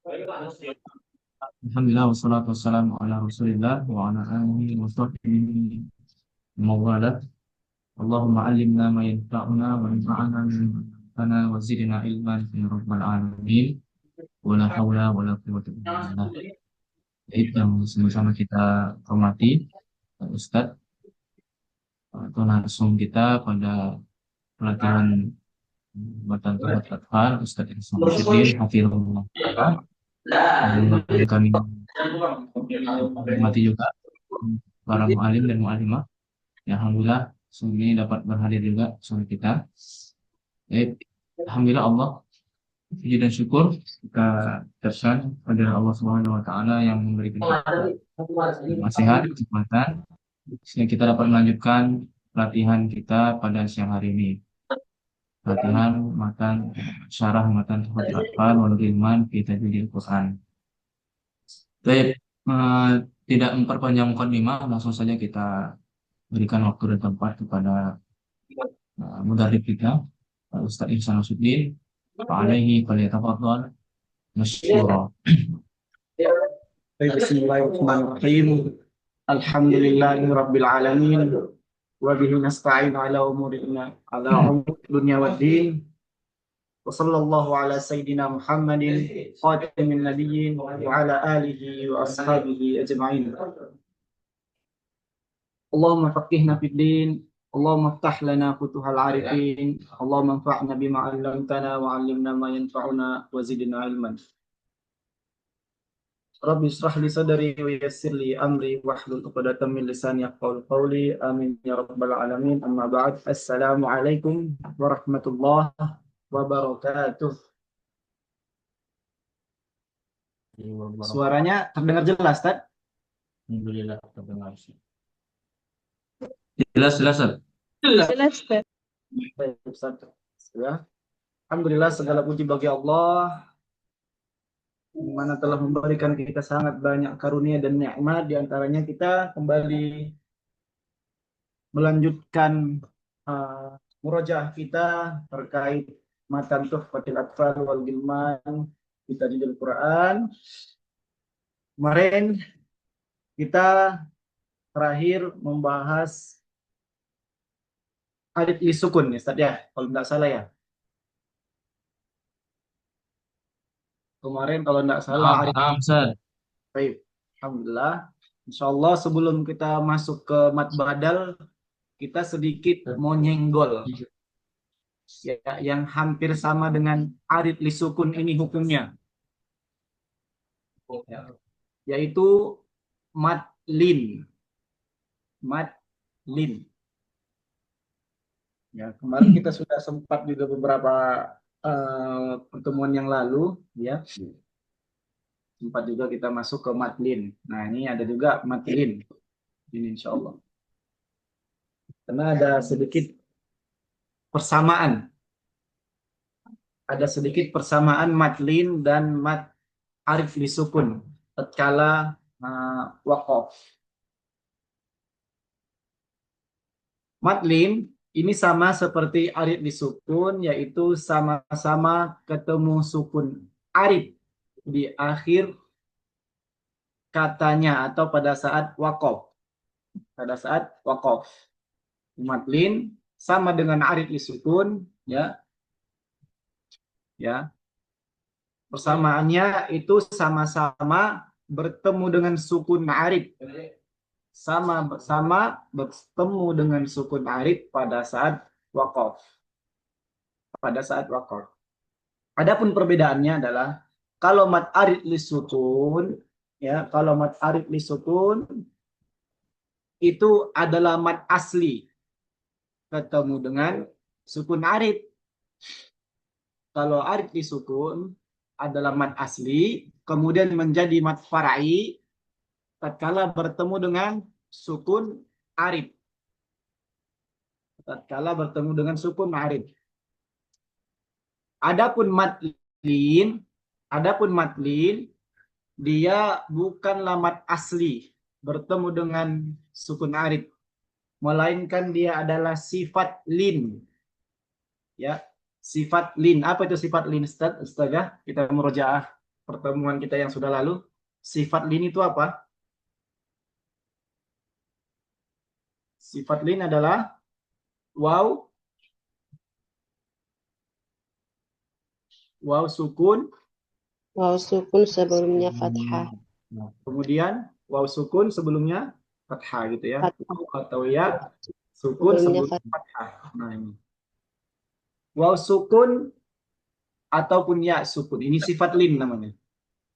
Alhamdulillah wassalatu wassalamu ala Rasulillah wa ala alihi wa sahbihi mawalah. Allahumma allimna ma yanfa'una wa anfa'na bima 'allamtana wa zidna ilman ya rabbal alamin. Wa la haula wa la quwwata illa billah. Baik, yang sama-sama kita hormati Pak Ustadz atau narasum kita pada pelatihan Matan Tuhat Atfal Ustadz Ihsan Syudir Hafizahullah Ta'ala. Dan kami hormati juga para mu'alim dan mu'alimah. Ya, alhamdulillah sore ini dapat berhadir juga sama kita. Baik, alhamdulillah Allah, puji dan syukur kita ucapkan pada Allah Subhanahu wa taala yang memberikan kita nasihat, kesempatan sehingga kita dapat melanjutkan pelatihan kita pada siang hari ini. Pelatihan syarah matan Tuhfatul Atfal wal Ghilman fi Tajwidil Quran. Baik, tidak memperpanjang mukadimah, langsung saja kita berikan waktu dan tempat kepada mudarrib kita Ustaz Ihsan Syudir. Alaihi falyatafaddal masykura. Bismillahirrahmanirrahim. Alhamdulillahirabbil alamin wa bihi nasta'in ala umur dunya waddin. Wa sallallahu ala sayyidina Muhammadin khatamin nabiyyin wa ala alihi wa ashabihi ajma'in. Allahumma faqihna fid din, Allahumma iftah lana futuhal arifin, Allahumma anfa'na bima 'allamtana wa 'allimna ma yanfa'una wa zidna ilman. Rabbi israh li sadri wa yassir li amri wahlul 'uqdatam min lisani yafqahu qawli. Amin ya rabbal alamin. Amma ba'd. Assalamualaikum warahmatullahi wabarakatuh. Suaranya terdengar jelas, Tad? Alhamdulillah terdengar. Jelas, Ustaz. Jelas, Tad. Baik, Ustaz. Ya. Alhamdulillah, segala puji bagi Allah yang mana telah memberikan kita sangat banyak karunia dan nikmat. Di antaranya kita kembali melanjutkan murojaah kita terkait matan Tuhfatul Atfal wal Ghilman fi Tajwidil Quran. Kemarin kita terakhir membahas alif li sukun ya, Ustaz ya, kalau tidak salah ya. Kemarin kalau tidak salah baik. Alhamdulillah. Insyaallah sebelum kita masuk ke mat badal, kita sedikit mau nyenggol ya, yang hampir sama dengan alif li sukun ini hukumnya, yaitu mat lin. Mat lin. Ya, kemarin kita sudah sempat juga beberapa pertemuan yang lalu ya. Sempat juga kita masuk ke matlin. Nah, ini ada juga matlin. Ini insya Allah. Karena ada sedikit persamaan. Ada sedikit persamaan matlin dan mat arif li sukun tatkala waqaf. Matlin ini sama seperti arif li sukun, yaitu sama-sama ketemu sukun arif di akhir katanya atau pada saat waqaf. Pada saat waqaf. Matlin sama dengan arif li sukun ya. Ya. Persamaannya itu sama-sama bertemu dengan sukun arif. Sama-sama bertemu dengan sukun arif pada saat waqaf. Pada saat waqaf. Adapun perbedaannya adalah kalau mat arif li sukun ya, kalau mat arif li sukun itu adalah mat asli ketemu dengan sukun arif. Kalau arif li sukun adalah mat asli kemudian menjadi mat far'i tatkala bertemu dengan sukun arif. Tatkala bertemu dengan sukun arif. Adapun matlin dia bukanlah mat asli bertemu dengan sukun arif, melainkan dia adalah sifat lin. Ya, sifat lin. Apa itu sifat lin, Ustaz? Ustazah, kita murojaah. pertemuan kita yang sudah lalu, sifat lin itu apa? Sifat lin adalah waw sukun, Waw sukun sebelumnya fathah. kemudian waw sukun sebelumnya fathah gitu ya. Fathah Atau ya sukun sebelumnya sebelum fathah. fathah. Nah ini. Waw sukun ataupun ya sukun. Ini sifat lin namanya.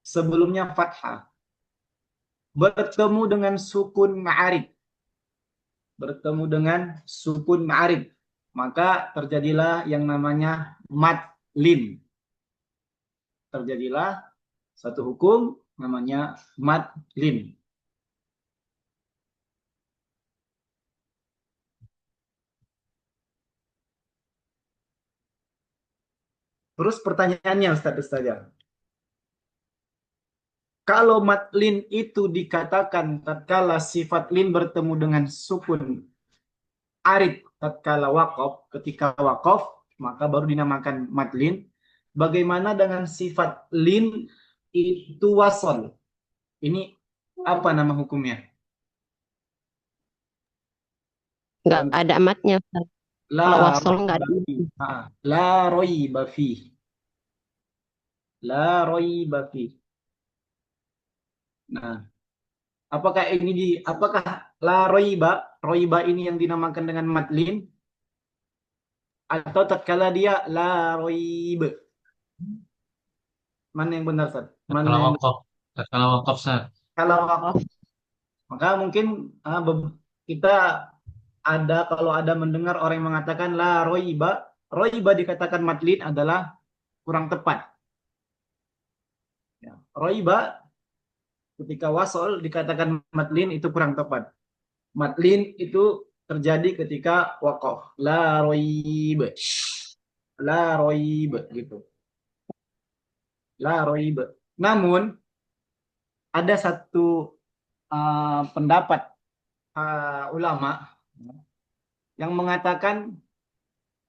Sebelumnya fathah. Bertemu dengan sukun ma'arif. Bertemu dengan sukun ma'arif. Maka terjadilah yang namanya mad lin. Terjadilah satu hukum namanya mad lin. Terus pertanyaannya Ustaz. Kalau mad lin itu dikatakan tatkala sifat lin bertemu dengan sukun arid tatkala waqaf, ketika waqaf maka baru dinamakan mad lin. Bagaimana dengan sifat lin itu wasol? Ini apa nama hukumnya? Nggak ada amatnya. Kalau La wasol nggak ada. la raiba fi. La raiba fi. Nah, apakah la raiba ini yang dinamakan dengan madlin atau tatkala dia la raib? Mana yang benar, Ustaz? Kalau wakaf, kalau wakaf Ustaz. Kalau waqaf, maka mungkin kita kalau ada mendengar orang yang mengatakan la raiba dikatakan madlin adalah kurang tepat. Ya, raiba ketika wasol dikatakan madlin itu kurang tepat. Madlin itu terjadi ketika waqaf. La raib. La raib gitu. La raib. Namun ada satu pendapat ulama yang mengatakan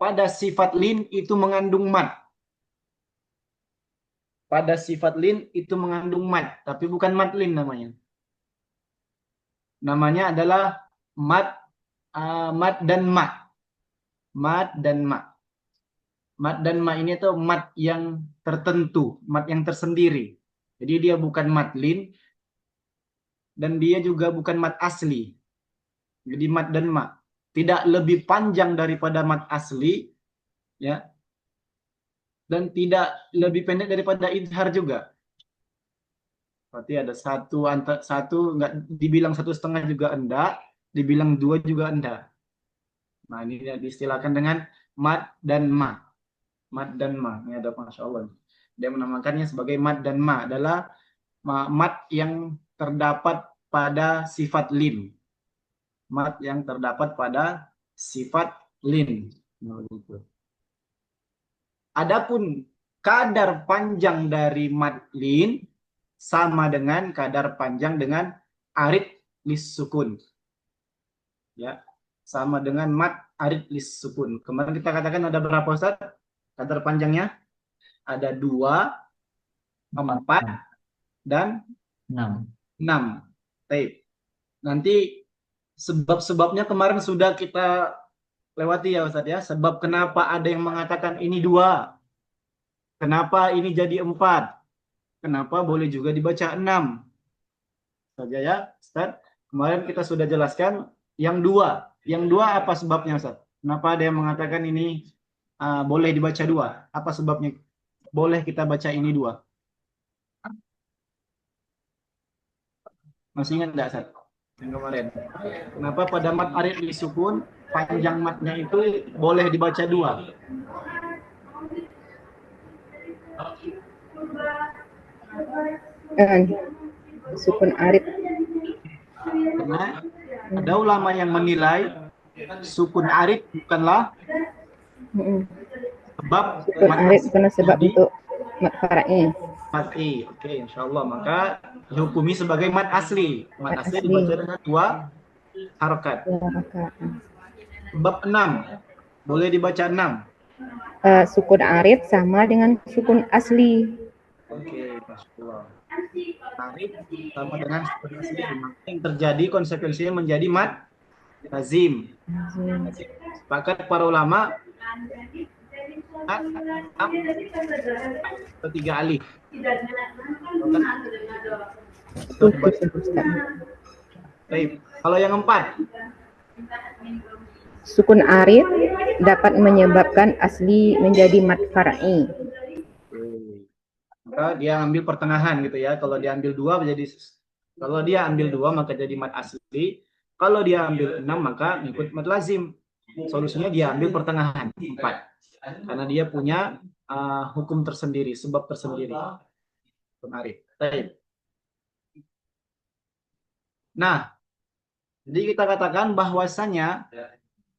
pada sifat lin itu mengandung mad. Pada sifat lin itu mengandung mad, tapi bukan madlin namanya. Namanya adalah mad dan ma. Mad dan ma. Mad dan ma ini tuh mad yang tertentu, mad yang tersendiri. Jadi dia bukan madlin dan dia juga bukan mad asli. Jadi mad dan ma tidak lebih panjang daripada mad asli, ya, dan tidak lebih pendek daripada izhar juga. Berarti ada satu nggak dibilang 1,5 juga enggak, dibilang 2 juga enggak. Nah ini diistilahkan dengan mad dan ma. Mad dan ma. Ini ada Masya Allah. Dia menamakannya sebagai mad dan ma adalah mad yang terdapat pada sifat lin. Mad yang terdapat pada sifat lin. Nah, gitu. Adapun kadar panjang dari mad lin sama dengan kadar panjang dengan arid lis sukun. Ya, sama dengan mad arid lis sukun. Kemarin kita katakan ada berapa Ustaz? Kadar panjangnya ada 2, 4, dan 6. Baik. Nanti sebab-sebabnya kemarin sudah kita lewati ya Ustaz ya. Sebab kenapa ada yang mengatakan ini 2. Kenapa ini jadi 4. Kenapa boleh juga dibaca 6. Saja ya Ustaz. Kemarin kita sudah jelaskan yang 2. Yang 2 apa sebabnya Ustaz? Kenapa ada yang mengatakan ini boleh dibaca 2? Apa sebabnya boleh kita baca ini 2? Masih ingat enggak Ustaz? Yang kemarin. Kenapa pada mat arid disukun panjang matnya itu boleh dibaca 2? Sukun arid. Karena ada ulama yang menilai sukun arid bukanlah sebab Sukun arid bukan sebab untuk mat far'i. Fat'i. Oke, insyaallah maka dihukumi sebagai mat asli. Mat asli dibaca dengan 2 harokat. Bab 6. Boleh dibaca 6. Sukun arid sama dengan sukun asli. Oke, Masya Allah. Arif sama dengan sukun asli. Maka yang terjadi konsekuensinya menjadi mad lazim. Sepakat para ulama ketiga alif. Setuju, Ustaz. Baik. Kalau yang 4, Sukun arid dapat menyebabkan asli menjadi mad far'i. maka dia ambil pertengahan gitu ya. Kalau dia ambil 2 menjadi, kalau dia ambil 2 maka jadi mad asli. Kalau dia ambil 6 maka ikut mad lazim. Solusinya dia ambil pertengahan 4. Karena dia punya hukum tersendiri, sebab tersendiri. Menarik. Baik. Nah, jadi kita katakan bahwasanya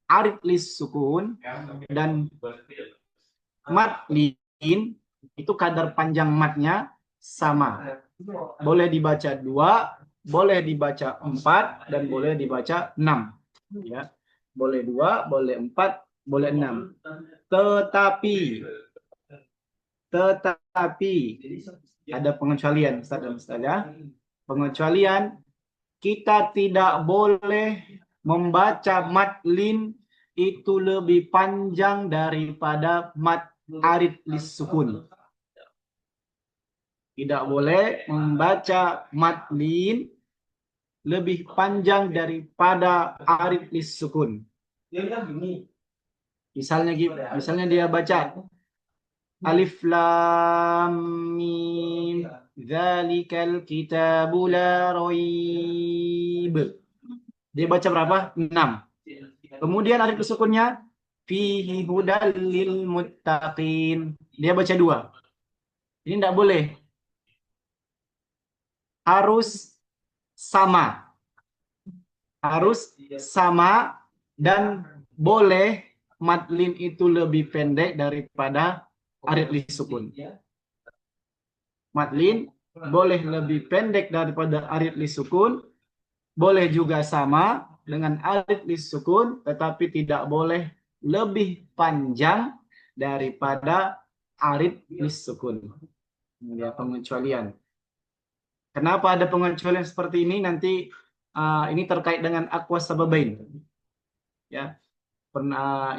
arid lis sukun dan mad lin itu kadar panjang matnya sama. Boleh dibaca 2, boleh dibaca 4, dan boleh dibaca 6. Ya. Boleh 2, boleh 4, boleh 6. Tetapi ada pengecualian, Ustaz dan Ustazah. Pengecualian, kita tidak boleh membaca mad lin itu lebih panjang daripada mad arid lis sukun. Tidak boleh membaca mad lin lebih panjang daripada arid lis sukun. Misalnya dia baca alif lam mim dzalikal kitabu la raib. Dia baca berapa? 6. Kemudian arid lis sukunnya fihi hudal lil muttaqin. Dia baca 2. Ini tidak boleh. Harus sama. Harus sama, dan boleh mad lin itu lebih pendek daripada arid lis sukun. Mad lin boleh lebih pendek daripada arid lis sukun, boleh juga sama dengan arid lis sukun, tetapi tidak boleh lebih panjang daripada arid lis sukun. Ini pengecualian. Kenapa ada pengecualian seperti ini? Nanti ini terkait dengan aqwas sababain. Ya.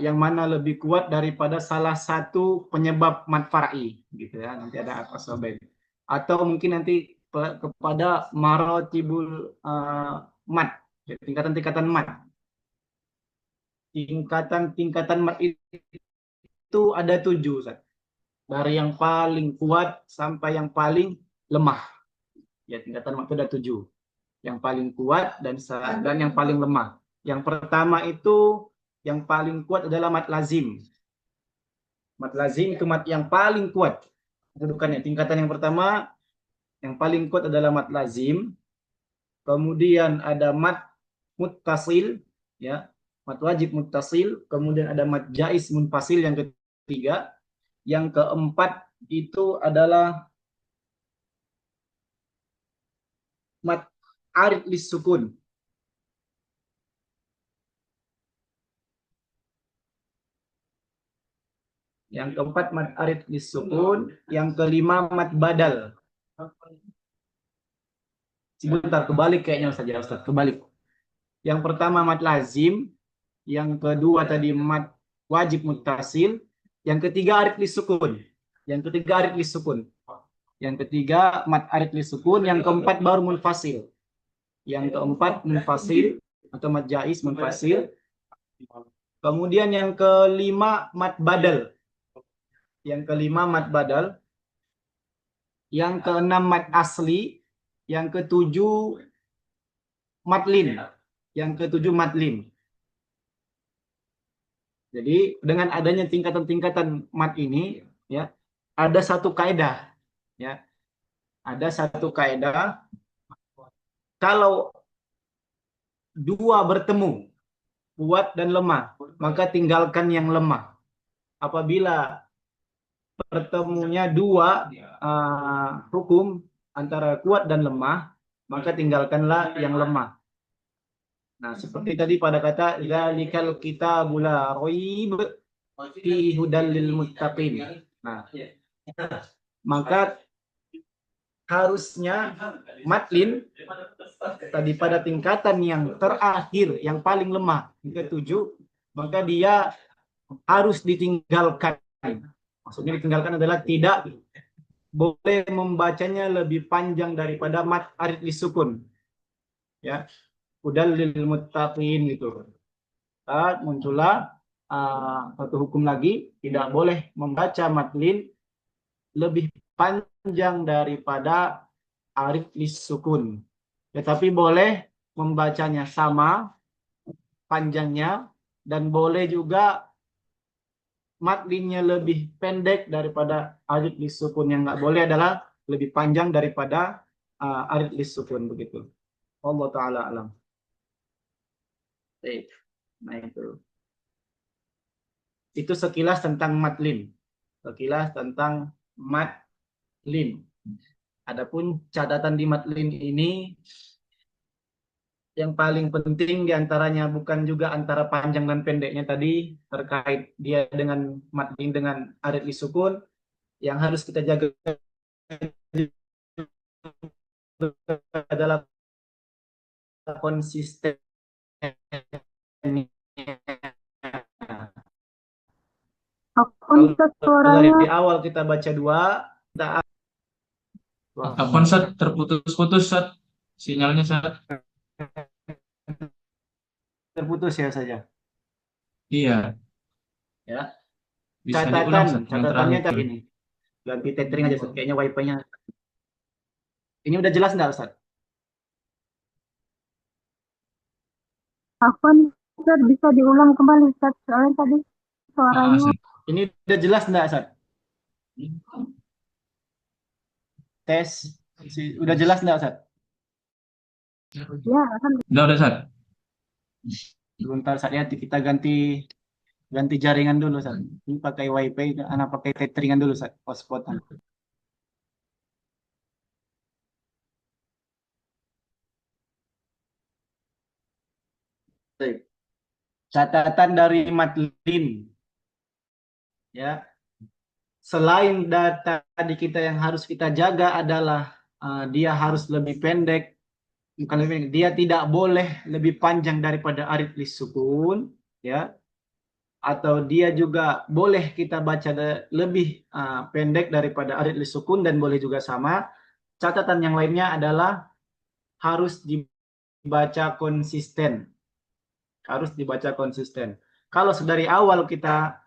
Yang mana lebih kuat daripada salah satu penyebab mad far'i gitu ya. Nanti ada aqwas sababain. Atau mungkin nanti kepada maratibul mad, tingkatan-tingkatan mad. Tingkatan mad itu ada 7, Ustaz. Dari yang paling kuat sampai yang paling lemah. Ya, tingkatan mad itu ada 7. Yang paling kuat dan yang paling lemah. Yang pertama itu, yang paling kuat adalah mad lazim. Mad lazim itu mad yang paling kuat. Kedudukannya, tingkatan yang pertama, yang paling kuat adalah mad lazim. Kemudian ada mad muttasil, ya, mad wajib muttasil. Kemudian ada mad jaiz munfasil yang ketiga. Yang keempat itu adalah mad arid lis sukun. Yang keempat mad arid lis sukun, yang kelima mad badal. Sebentar, kebalik kayaknya Ustaz, kebalik. Yang pertama mad lazim, yang kedua tadi mad wajib muttasil, yang ketiga arid lis sukun. Yang ketiga arid lis sukun. Yang ketiga mad arid lis sukun, yang keempat baru munfasil. Yang keempat munfasil atau mad jaiz munfasil. Kemudian yang kelima mad badal. Yang kelima mad badal. Yang keenam mad asli. Yang ketujuh mad lin. Yang ketujuh mad lin. Jadi dengan adanya tingkatan-tingkatan mad ini, ya, ada satu kaidah, ya. Ada satu kaidah, kalau dua bertemu, kuat dan lemah, maka tinggalkan yang lemah. Apabila bertemunya dua hukum antara kuat dan lemah, maka tinggalkanlah yang lemah. Nah, seperti tadi pada kata zalikal kitabul la raib fi hudal lil muttaqin. Nah, maka harusnya matlin tadi pada tingkatan yang terakhir, yang paling lemah, ke-7, maka dia harus ditinggalkan. Maksudnya ditinggalkan adalah tidak boleh membacanya lebih panjang daripada mat arid lisukun. Ya, udal lil muttaqin gitu. Muncullah satu hukum lagi, tidak boleh membaca matlin lebih panjang daripada arid lisukun. Tetapi boleh membacanya sama panjangnya, dan boleh juga matlinnya lebih pendek daripada arid lisukun. Yang nggak boleh adalah lebih panjang daripada arid lisukun begitu. Allah taala alam. Nah itu sekilas tentang matlin. Sekilas tentang matlin. Adapun catatan di matlin ini, yang paling penting diantaranya bukan juga antara panjang dan pendeknya tadi, terkait dia dengan matlin dengan arid lisukun, yang harus kita jaga adalah konsisten. Kalau dari awal kita baca 2, kita Apa Sat? Terputus-putus Sat. Sinyalnya Sat. terputus ya saja. Iya. Ya. Bisa diulang Sat. Catatannya tadi ini. Ganti tethering aja Sat. Kayaknya wifi-nya. Ini udah jelas nggak Ustaz? Afwan, Ustaz, bisa diulang kembali Ustaz, soalnya tadi suaranya. Ini udah jelas nggak Ustaz? Tes. Udah jelas nggak Ustaz? Ya, Udah Sat. Sebentar Ustaz ya, kita ganti jaringan dulu Ustaz. Ini pakai wifi, anak pakai tetheringan dulu Ustaz. Hotspotan. Catatan dari matlin, ya, selain data di kita yang harus kita jaga adalah dia harus lebih pendek, bukan lebih pendek, dia tidak boleh lebih panjang daripada arid lisukun, ya, atau dia juga boleh kita baca lebih pendek daripada arid lisukun, dan boleh juga sama. Catatan yang lainnya adalah harus dibaca konsisten. Harus dibaca konsisten. Kalau dari awal kita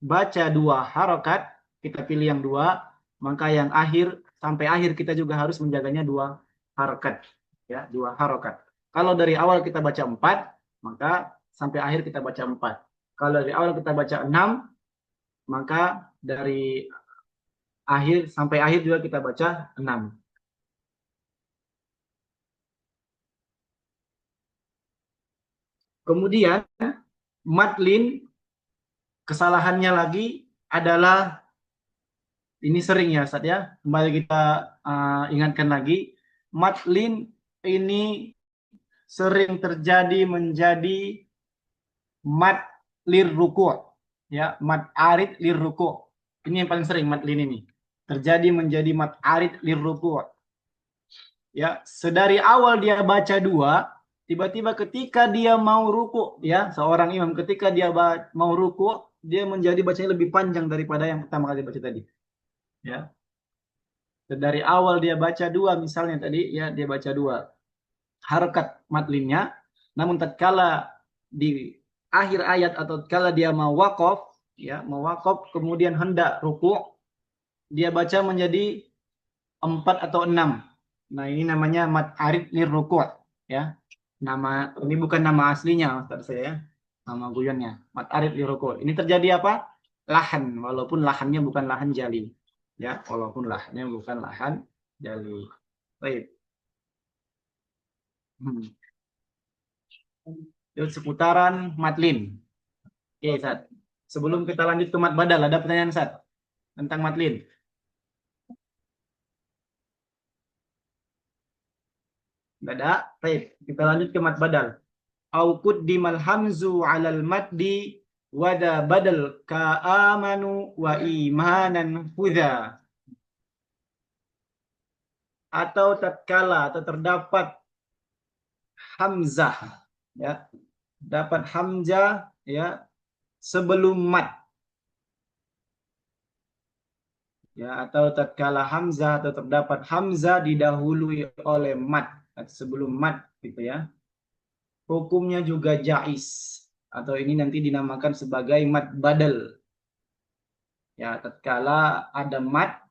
baca 2 harokat, kita pilih yang 2, maka yang akhir sampai akhir kita juga harus menjaganya 2 harokat, ya, 2 harokat. Kalau dari awal kita baca 4, maka sampai akhir kita baca 4. Kalau dari awal kita baca 6, maka dari akhir sampai akhir juga kita baca 6. Kemudian matlin, kesalahannya lagi adalah, ini sering ya Ustaz ya, kembali kita ingatkan lagi, matlin ini sering terjadi menjadi mat lir ruku', ya, mat arid lir ruku'. Ini yang paling sering matlin ini. Terjadi menjadi mat arid lir ruku'. Ya, sedari awal dia baca 2, tiba-tiba ketika dia mau ruku, ya, seorang imam ketika dia mau ruku, dia menjadi bacanya lebih panjang daripada yang pertama kali baca tadi. Ya. Dari awal dia baca 2 misalnya tadi, ya, dia baca 2 harokat matlinnya, namun tatkala di akhir ayat atau tatkala dia mau waqaf, ya, mau waqaf kemudian hendak ruku, dia baca menjadi 4 atau 6. Nah, ini namanya mat arid lir ruku', ya. Nama ini bukan nama aslinya Ustaz saya, ya. Nama guyonnya, mat arid lir ruku'. Ini terjadi apa? Lahan, walaupun lahannya bukan lahan jali. Ya, walaupun lahannya bukan lahan jali. Baik. Itu seputaran matlin. Oke, Ustaz. Sebelum kita lanjut ke mat badal, ada pertanyaan Ustaz tentang matlin? Enggak ada? Baik, kita lanjut ke mat badal. Au quddimal hamzu 'alal maddi wada badal ka amanu wa imanan hudha. atau tatkala atau terdapat hamzah, ya, dapat hamzah, ya, sebelum mat, ya, atau tatkala hamzah atau terdapat hamzah didahului oleh mat atau sebelum mat, gitu ya. Hukumnya juga jais, atau ini nanti dinamakan sebagai mat badal. Ya, tatkala ada mat,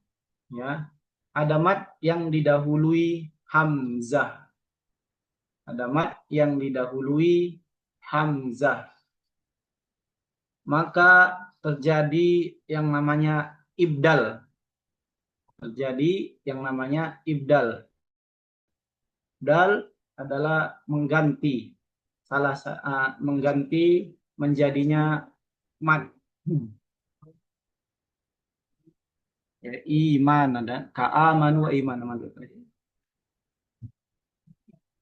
ya, ada mat yang didahului hamzah. Ada mat yang didahului hamzah. Maka terjadi yang namanya ibdal. Terjadi yang namanya ibdal. Ibdal adalah mengganti. Mengganti menjadinya mat. Ya, iman ada. Ka'amanu wa iman.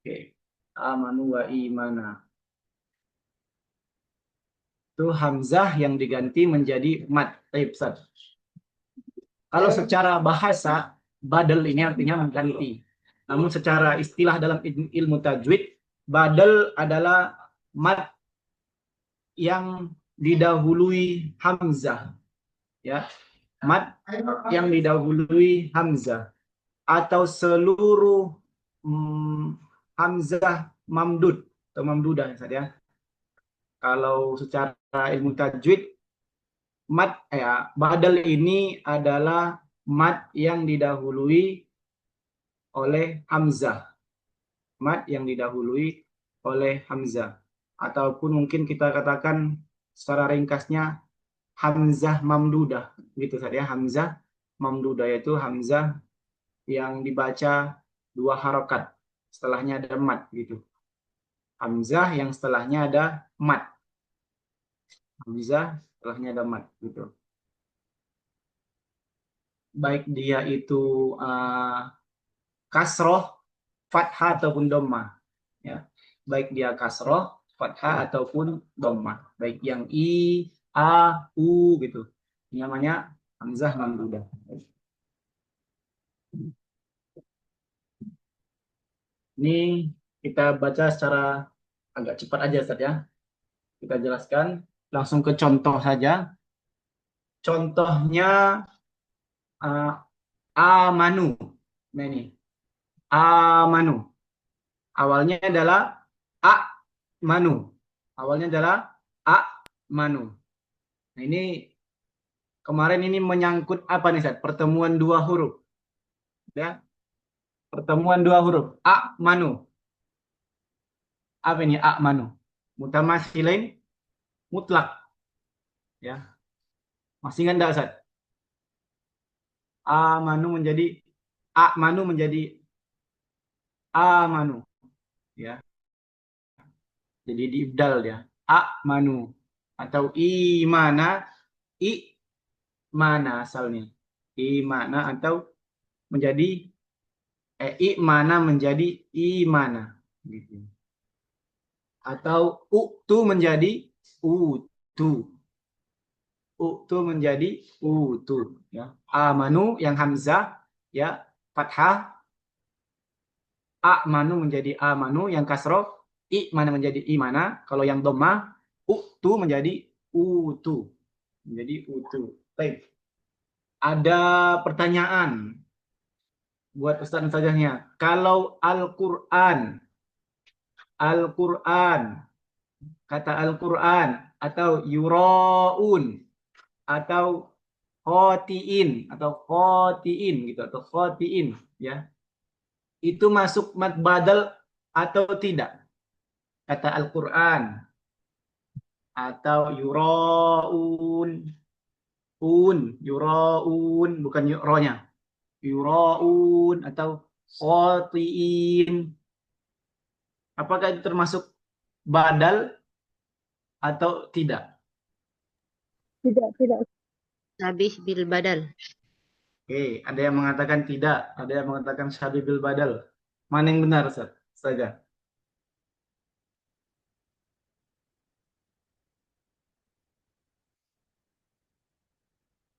Oke. Amanu wa imana. Itu hamzah yang diganti menjadi mat. Taib, Ustaz. Kalau secara bahasa, badal ini artinya mengganti. Namun secara istilah dalam ilmu tajwid, badal adalah mat yang didahului hamzah. Ya. Mat yang didahului hamzah. Atau seluruh hamzah mamdud atau mamdudah, ya. Kalau secara ilmu tajwid, badal ini adalah mat yang didahului oleh hamzah. Mat yang didahului oleh hamzah. Ataupun mungkin kita katakan secara ringkasnya hamzah mamdudah, gitu saja. Hamzah mamdudah yaitu hamzah yang dibaca 2 harokat, setelahnya ada mat, gitu. Hamzah yang setelahnya ada mat. Hamzah setelahnya ada mat, gitu. Baik dia itu kasroh, fathah ataupun dhammah, ya. Baik dia kasroh, fathah ataupun dhammah. Baik yang i, a, u, gitu. Ini namanya hamzah mamdudah. Ini kita baca secara agak cepat aja, Ustaz, ya. Kita jelaskan langsung ke contoh saja. Contohnya amanu. Nah ini amanu. Awalnya adalah manu. Awalnya adalah manu. Nah ini kemarin ini menyangkut apa nih, Ustaz? Pertemuan 2 huruf. Ya. Pertemuan 2 huruf. Manu. Apa ini manu? Mutamatsilain mutlak. Ya. Masih ingat enggak, Ustaz? Manu menjadi amanu, ya. Jadi diibdal dia. Manu atau imana, mana asalnya. Imana atau menjadi imana menjadi imana, gitu. Atau uktu menjadi utu. Uktu menjadi utu, ya. Amanu yang hamzah, ya, fathah. Manu menjadi amanu yang kasroh. Mana menjadi imana. Kalau yang dhammah, uktu menjadi utu. Menjadi utu. Baik. Ada pertanyaan buat Ustaz Ustazahnya. Kalau Al-Quran, kata Al-Quran, atau yuraun, atau khotiin, gitu, atau khotiin, ya. Itu masuk mad badal atau tidak? Kata Al-Quran, atau yuraun, yuraun, bukan ronya. Yuraun atau khotiin. Apakah itu termasuk badal atau tidak? Tidak, tidak. Habis bil badal. Oke, ada yang mengatakan tidak, ada yang mengatakan syabih bil badal. Mana yang benar, Ustaz? Saja.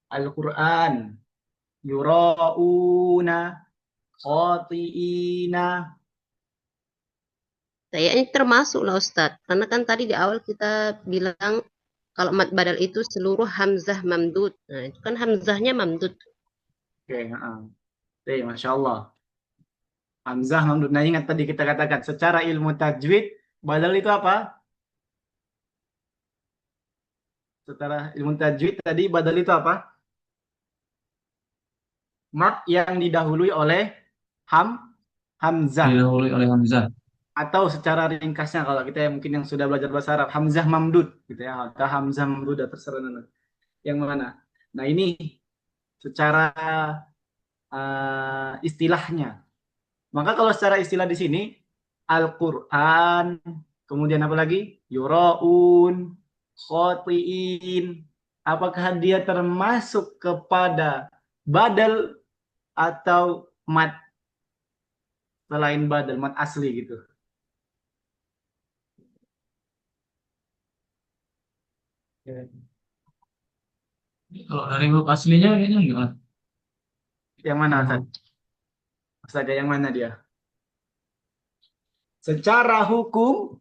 Al-Quran, yurauna, khotiina. Kayaknya termasuk lah Ustadz. Karena kan tadi di awal kita bilang kalau mad badal itu seluruh hamzah mamdud. Nah, itu kan hamzahnya mamdud. Oke, Oke, Masya Allah. Hamzah mamdud. Nah, ingat tadi kita katakan secara ilmu tajwid, badal itu apa? Secara ilmu tajwid tadi badal itu apa? Mad yang didahului oleh hamzah. Didahului oleh hamzah. Atau secara ringkasnya kalau kita yang mungkin yang sudah belajar bahasa Arab, hamzah mamdud gitu ya. Atau hamzah mamdud terserah yang mana. Nah, ini secara istilahnya. Maka kalau secara istilah di sini Al-Qur'an, kemudian apa lagi? Yuraun, khotiin. Apakah dia termasuk kepada badal atau mad selain badal, mad asli gitu? Kalau dari huruf aslinya kayaknya enggak. Yang mana, Ustaz? Saja yang mana dia? Secara hukum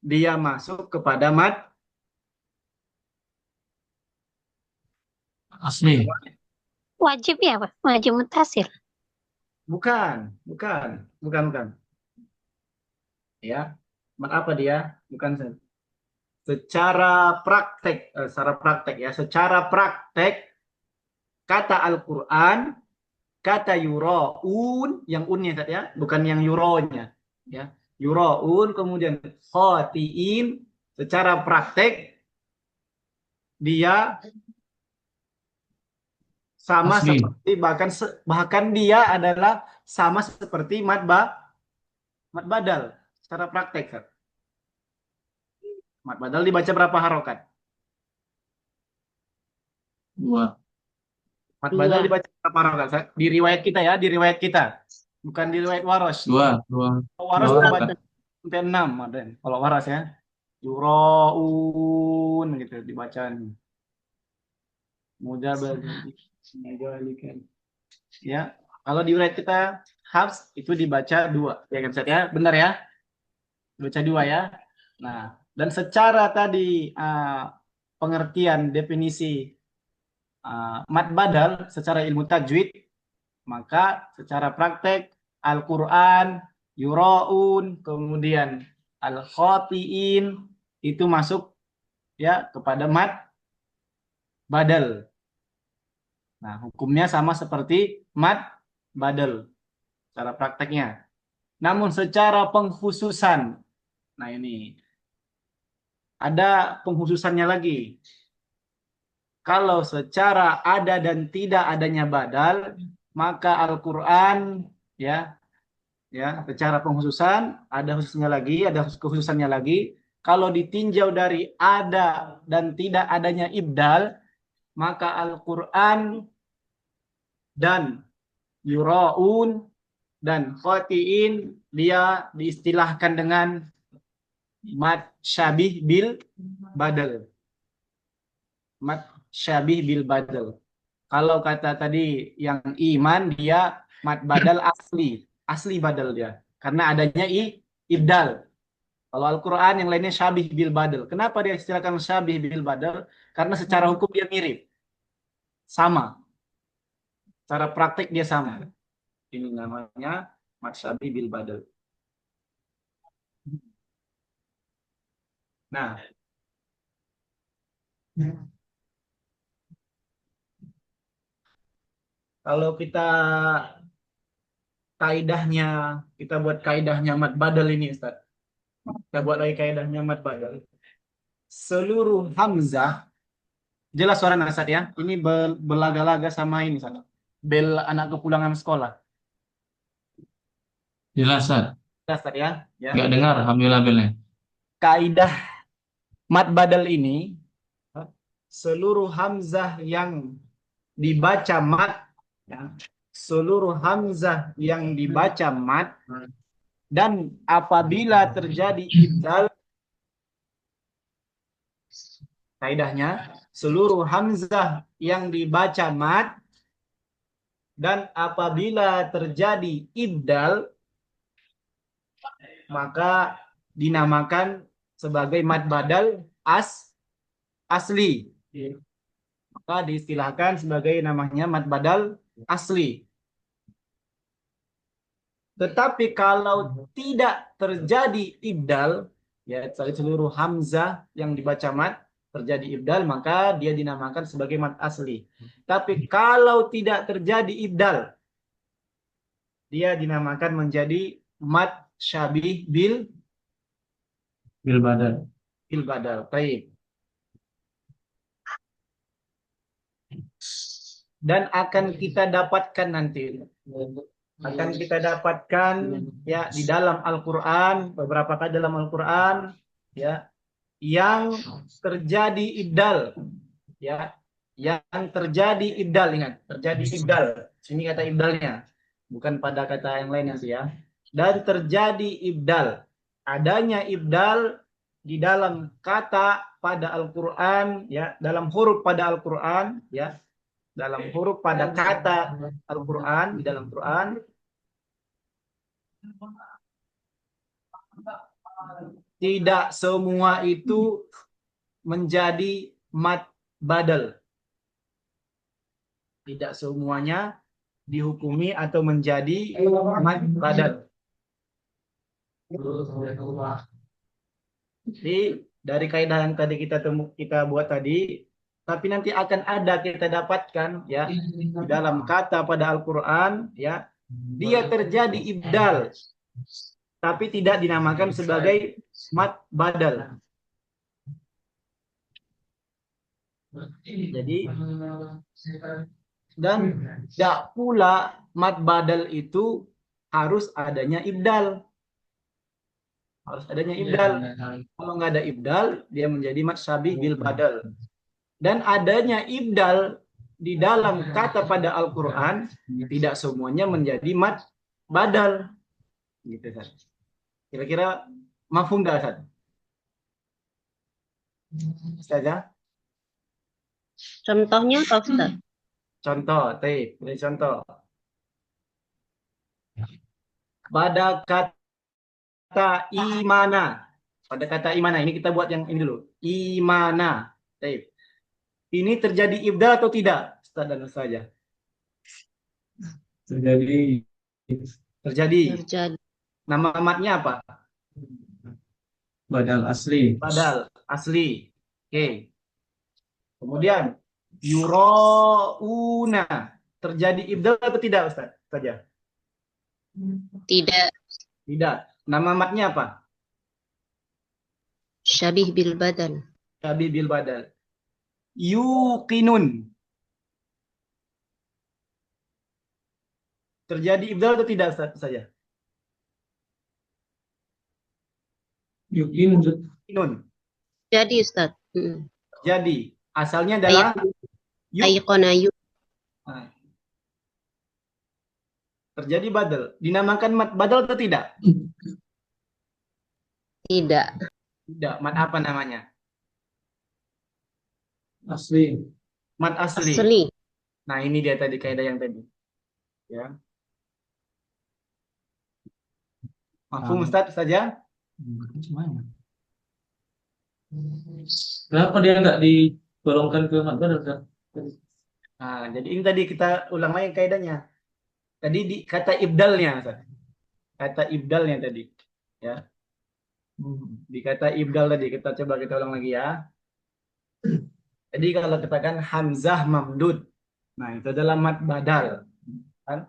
dia masuk kepada mad Asli. Wajib ya, Pak? Wajib mutasil. bukan. Ya. Mad apa dia? Bukan, Ustaz. Secara praktek kata Al-Qur'an, kata yuraun, yang unnya Ustaz ya, bukan yang yuronya ya. Yuraun kemudian khotiin, secara praktek dia sama Asli. seperti bahkan dia adalah sama seperti mad badal secara praktek, Ustaz. Mad badal dibaca berapa harokat? 2. Mad Dua. badal dibaca berapa harokat, Ustaz? Di riwayat kita ya, di riwayat kita. Bukan di riwayat Waros. 2. Waros Dua dibaca harokat. sampai 6 ada. Kalau Waras ya. Yuraun gitu dibacaan. Mudah bagi. Ya. Kalau di riwayat kita Hafs itu dibaca 2. Ya kan, Ustaz ya? Benar ya? Dibaca 2 ya. Nah, dan secara tadi pengertian definisi mad badal secara ilmu tajwid, maka secara praktek Al-Qur'an, yuraun, kemudian al-khotiin itu masuk ya kepada mad badal. Nah, hukumnya sama seperti mad badal secara prakteknya. Namun secara pengkhususan, nah ini ada pengkhususannya lagi. Kalau secara ada dan tidak adanya badal, maka Al-Qur'an ya secara pengkhususan ada khususannya lagi. Kalau ditinjau dari ada dan tidak adanya ibdal, maka Al-Qur'an dan yuraun dan khotiin dia diistilahkan dengan mad syabih bil badal. Mad syabih bil badal. Kalau kata tadi yang iman dia mad badal asli badal dia. Karena adanya ibdal. Kalau Al-Qur'an yang lainnya syabih bil badal. Kenapa dia istilahkan syabih bil badal? Karena secara hukum dia mirip. Sama. Secara praktik dia sama. Ini namanya mad syabih bil badal. Nah, kalau kita kita buat kaidahnya mad badal ini, Ustaz. Kita buat lagi kaidahnya mad badal. Seluruh hamzah, jelas suara Ustaz ya. Ini berlaga-laga sama ini, Ustaz. Bel anak kepulangan sekolah. Jelas, Ustaz. Jelas, Ustaz ya. Enggak dengar alhamdulillah belnya. Kaidah mad badal ini, seluruh hamzah yang dibaca mad, ya, seluruh hamzah yang dibaca mad, dan apabila terjadi ibdal, kaidahnya seluruh hamzah yang dibaca mad Dan apabila terjadi ibdal, maka dinamakan sebagai mad badal asli. Maka diistilahkan sebagai namanya mad badal asli. Tetapi kalau tidak terjadi ibdal, ya seluruh hamzah yang dibaca mad terjadi ibdal, maka dia dinamakan sebagai mad asli. Tapi kalau tidak terjadi ibdal, dia dinamakan menjadi mad syabih bil badal. Baik. Dan akan kita dapatkan nanti. Akan kita dapatkan ya di dalam Al-Qur'an, beberapa kali dalam Al-Qur'an ya yang terjadi ibdal, ya, yang terjadi ibdal, ingat, terjadi ibdal. Sini kata ibdalnya, bukan pada kata yang lainnya sih ya. Dan terjadi ibdal, adanya ibdal di dalam kata pada Al-Qur'an, ya, dalam huruf pada Al-Qur'an, ya, dalam huruf pada kata Al-Qur'an di dalam Quran. Tidak semua itu menjadi mad badal. Tidak semuanya dihukumi atau menjadi mad badal. Jadi dari kaidah yang tadi kita buat tadi, tapi nanti akan ada kita dapatkan ya di dalam kata pada Al-Qur'an ya, dia terjadi ibdal tapi tidak dinamakan sebagai mad badal. Jadi dan tidak pula mad badal itu harus adanya ibdal. Harus adanya ibdal. Kalau nggak ada ibdal, dia menjadi mad syabih bil badal. Dan adanya ibdal di dalam kata pada Al-Qur'an tidak semuanya menjadi mad badal. Gitu, Ustaz. Kira-kira mafhum enggak, Ustaz? Ustazah? Contohnya apa, Ustaz? Contoh, beri contoh. Pada kata imana. Pada kata imana, ini kita buat yang ini dulu. Imana. Ini terjadi ibdal atau tidak? Ustaz dan Ustazah. Terjadi. Terjadi. Nama matnya apa? Badal asli. Badal asli. Oke. Kemudian yurauna. Terjadi ibdal atau tidak, Ustaz? Saja. Tidak. Tidak. Nama matnya apa? Syabih bil badal. Syabih bil badal. Yuqinun. Terjadi ibdal atau tidak, Ustaz? Saja. Yuqinun. Jadi, Ustaz. Jadi, asalnya adalah Ayqana yu. Terjadi badal. Dinamakan mat badal atau tidak? Tidak. Tidak. Mat apa namanya? Asli. Mat asli. Asli. Nah, ini dia tadi kaidah yang tadi. Ya. Mafhum, Ustaz saja? Kenapa dia nggak digolongkan ke mad badal, Ustaz? Nah, jadi ini tadi kita ulang lagi kaidahnya. Tadi di kata ibdalnya, Ustaz. Kata ibdalnya tadi, ya. Di kata ibdal tadi kita ulang lagi ya. Jadi kalau katakan hamzah mamdud, nah itu adalah mad badal, kan?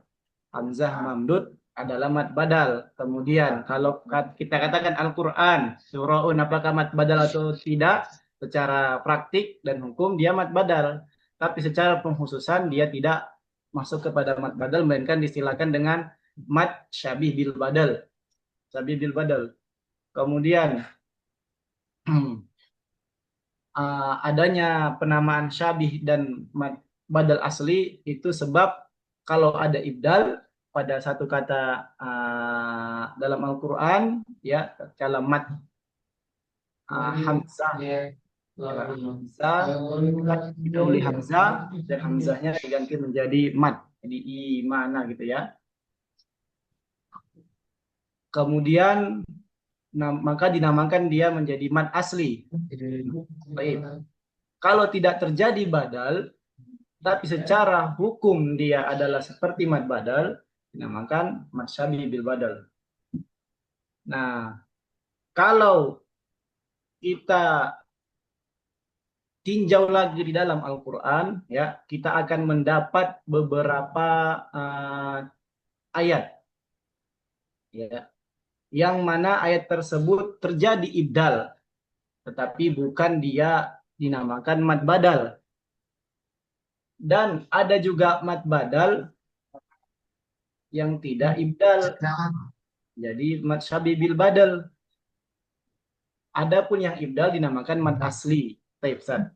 Hamzah mamdud adalah mad badal. Kemudian kalau kita katakan Al-Qur'an surahun, apakah mad badal atau tidak? Secara praktik dan hukum dia mad badal, tapi secara pengkhususan dia tidak masuk kepada mad badal, melainkan distilahkan dengan mad syabih bil badal. Syabih bil badal. Kemudian adanya penamaan syabih dan mad badal asli itu sebab kalau ada ibdal pada satu kata dalam Al-Qur'an ya, kalau mad hamzah didahului hamzah dan hamzahnya diganti menjadi mad. Jadi imana gitu ya. Kemudian maka dinamakan dia menjadi mad asli. Baik. Kalau tidak terjadi badal, tapi secara hukum dia adalah seperti mad badal, dinamakan mad syabih bil badal. Nah, kalau kita tinjau lagi di dalam Al-Quran, ya, kita akan mendapat beberapa ayat, ya, yang mana ayat tersebut terjadi ibdal, tetapi bukan dia dinamakan mad badal. Dan ada juga mad badal yang tidak ibdal, jadi mad syabih bil badal. Adapun yang ibdal dinamakan mad asli. Baik, Ustaz.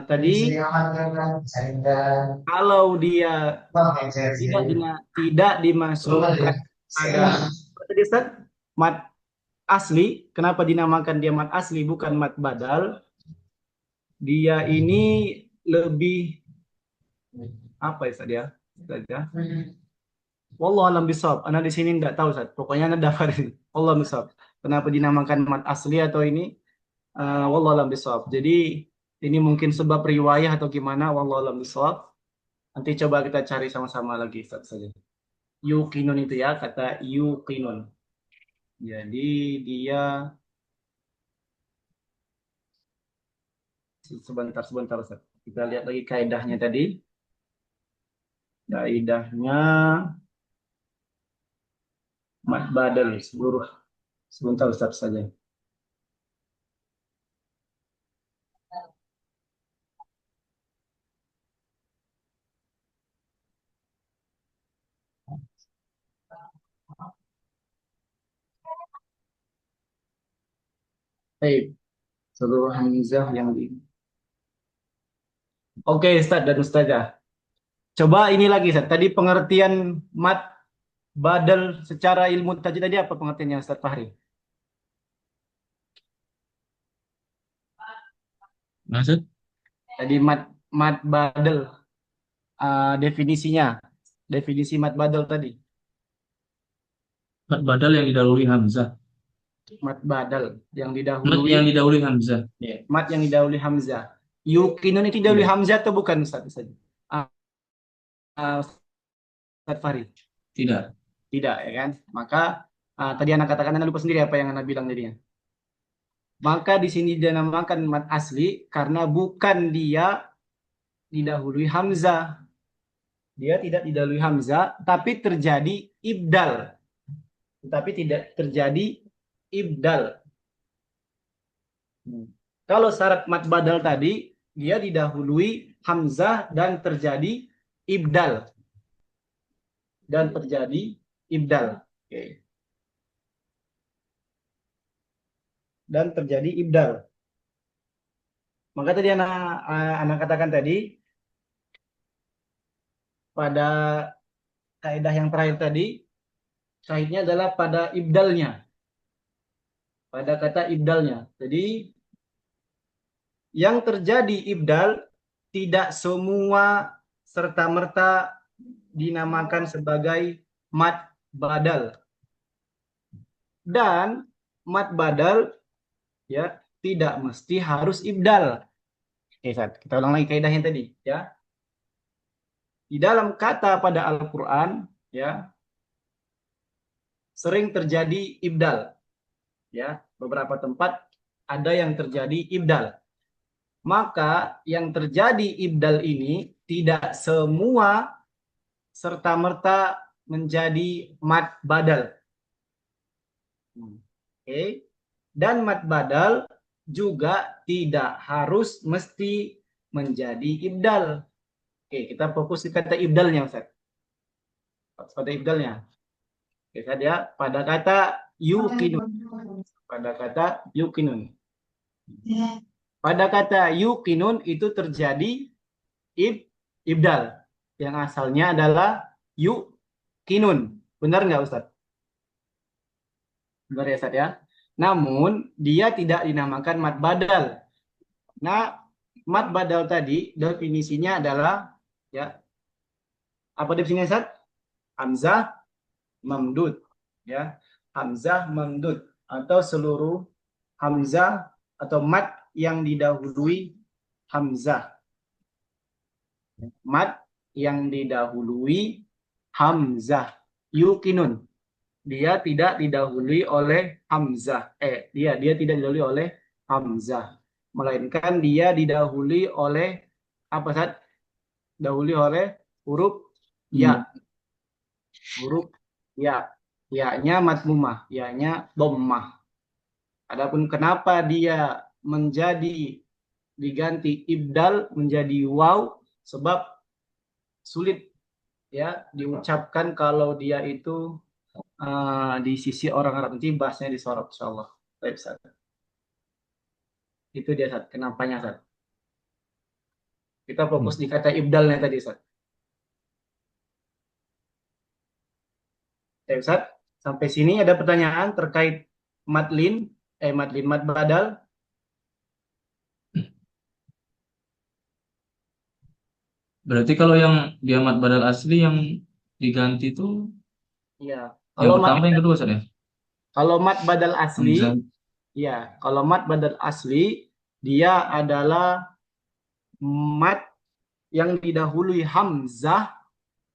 Tadi kalau dia tidak dimasukkan ada tadi Ustaz, mad asli, kenapa dinamakan dia mad asli bukan mad badal? Dia ini lebih apa ya Ustaz ya? Ustaz ya? Wallahu alam bisawab. Ana di sini enggak tahu Ustaz. Pokoknya ana daftar ini. Wallahu bisawab. Kenapa dinamakan mad asli atau ini? Wallahu alam bisawab. Jadi ini mungkin sebab riwayah atau gimana, wallahu alam bisawab. Nanti coba kita cari sama-sama lagi Ustaz saja. Yuqinun itu ya, kata yuqinun. Jadi dia sebentar Ustaz. Kita lihat lagi kaidahnya tadi. Kaidahnya mad badal seluruh. Sebentar Ustaz saja. Baik, seluruh hamzah yang di. Oke, Ustaz dan Ustazah. Coba ini lagi, Ustaz. Tadi pengertian mad badal secara ilmu tajwid tadi apa pengertiannya, Ustaz Fahri? Maksud? Tadi mad badal, definisinya. Definisi mad badal tadi. Mad badal yang didahului hamzah. Mad badal yang Mad didahului. yang didahului hamzah. Mad yang didahului hamzah. Yuqinun itu didahului hamzah atau bukan, Ustaz? Ustaz Fahri? Tidak. Tidak, ya kan? Maka tadi anak katakan, anak lupa sendiri apa yang anak bilang jadinya. Maka di sini dinamakan mad asli karena bukan dia didahului hamzah. Dia tidak didahului hamzah, tapi terjadi ibdal. Tetapi tidak terjadi ibdal. Kalau syarat mad badal tadi, dia didahului hamzah dan terjadi ibdal. Oke. Dan terjadi ibdal. Maka tadi anak katakan tadi, pada kaidah yang terakhir tadi, syahidnya adalah pada ibdalnya. Pada kata ibdalnya. Jadi, yang terjadi ibdal, tidak semua serta-merta dinamakan sebagai mad badal. Dan mad badal ya tidak mesti harus ibdal. Oke, kita ulang lagi kaidahnya tadi ya. Di dalam kata pada Al-Qur'an ya sering terjadi ibdal. Ya, beberapa tempat ada yang terjadi ibdal. Maka yang terjadi ibdal ini tidak semua serta-merta menjadi mad badal. Oke. Dan mad badal juga tidak harus mesti menjadi ibdal. Oke, kita fokus di kata ibdalnya, Ustaz. Pada ibdalnya. Oke, ya, pada kata yuqinun. Pada kata yuqinun. Pada kata yuqinun itu terjadi ibdal. Yang asalnya adalah yuqinun. Benar nggak, Ustaz? Benar ya, Ustaz ya? Namun, dia tidak dinamakan mad badal. Nah, Mat badal tadi definisinya adalah, ya, apa definisinya Ustaz? Hamzah mamdud, ya. Hamzah mamdud atau seluruh hamzah atau mat yang didahului hamzah. Mat yang didahului hamzah. Yukinun. Dia tidak didahului oleh hamzah. Dia tidak didahului oleh hamzah. Melainkan dia didahului oleh apa Ustaz? Dahului oleh huruf ya. Huruf ya. Ya-nya matmumah, ya-nya dhammah. Adapun kenapa dia menjadi diganti ibdal menjadi waw, sebab sulit, ya, diucapkan kalau dia itu di sisi orang Arab. Nanti bahasnya di sorot insyaallah. Baik, Ustaz. Itu dia, Ustaz. Kenapanya, Ustaz? Kita fokus di kata ibdalnya tadi, Ustaz. Baik, Ustaz. Sampai sini ada pertanyaan terkait madlin, mad badal. Berarti kalau yang dia mad badal asli yang diganti itu Iya. yang pertama yang kedua Ustaz ya? Kalau mad badal asli, Hamzah. ya, kalau mad badal asli dia adalah mad yang didahului hamzah,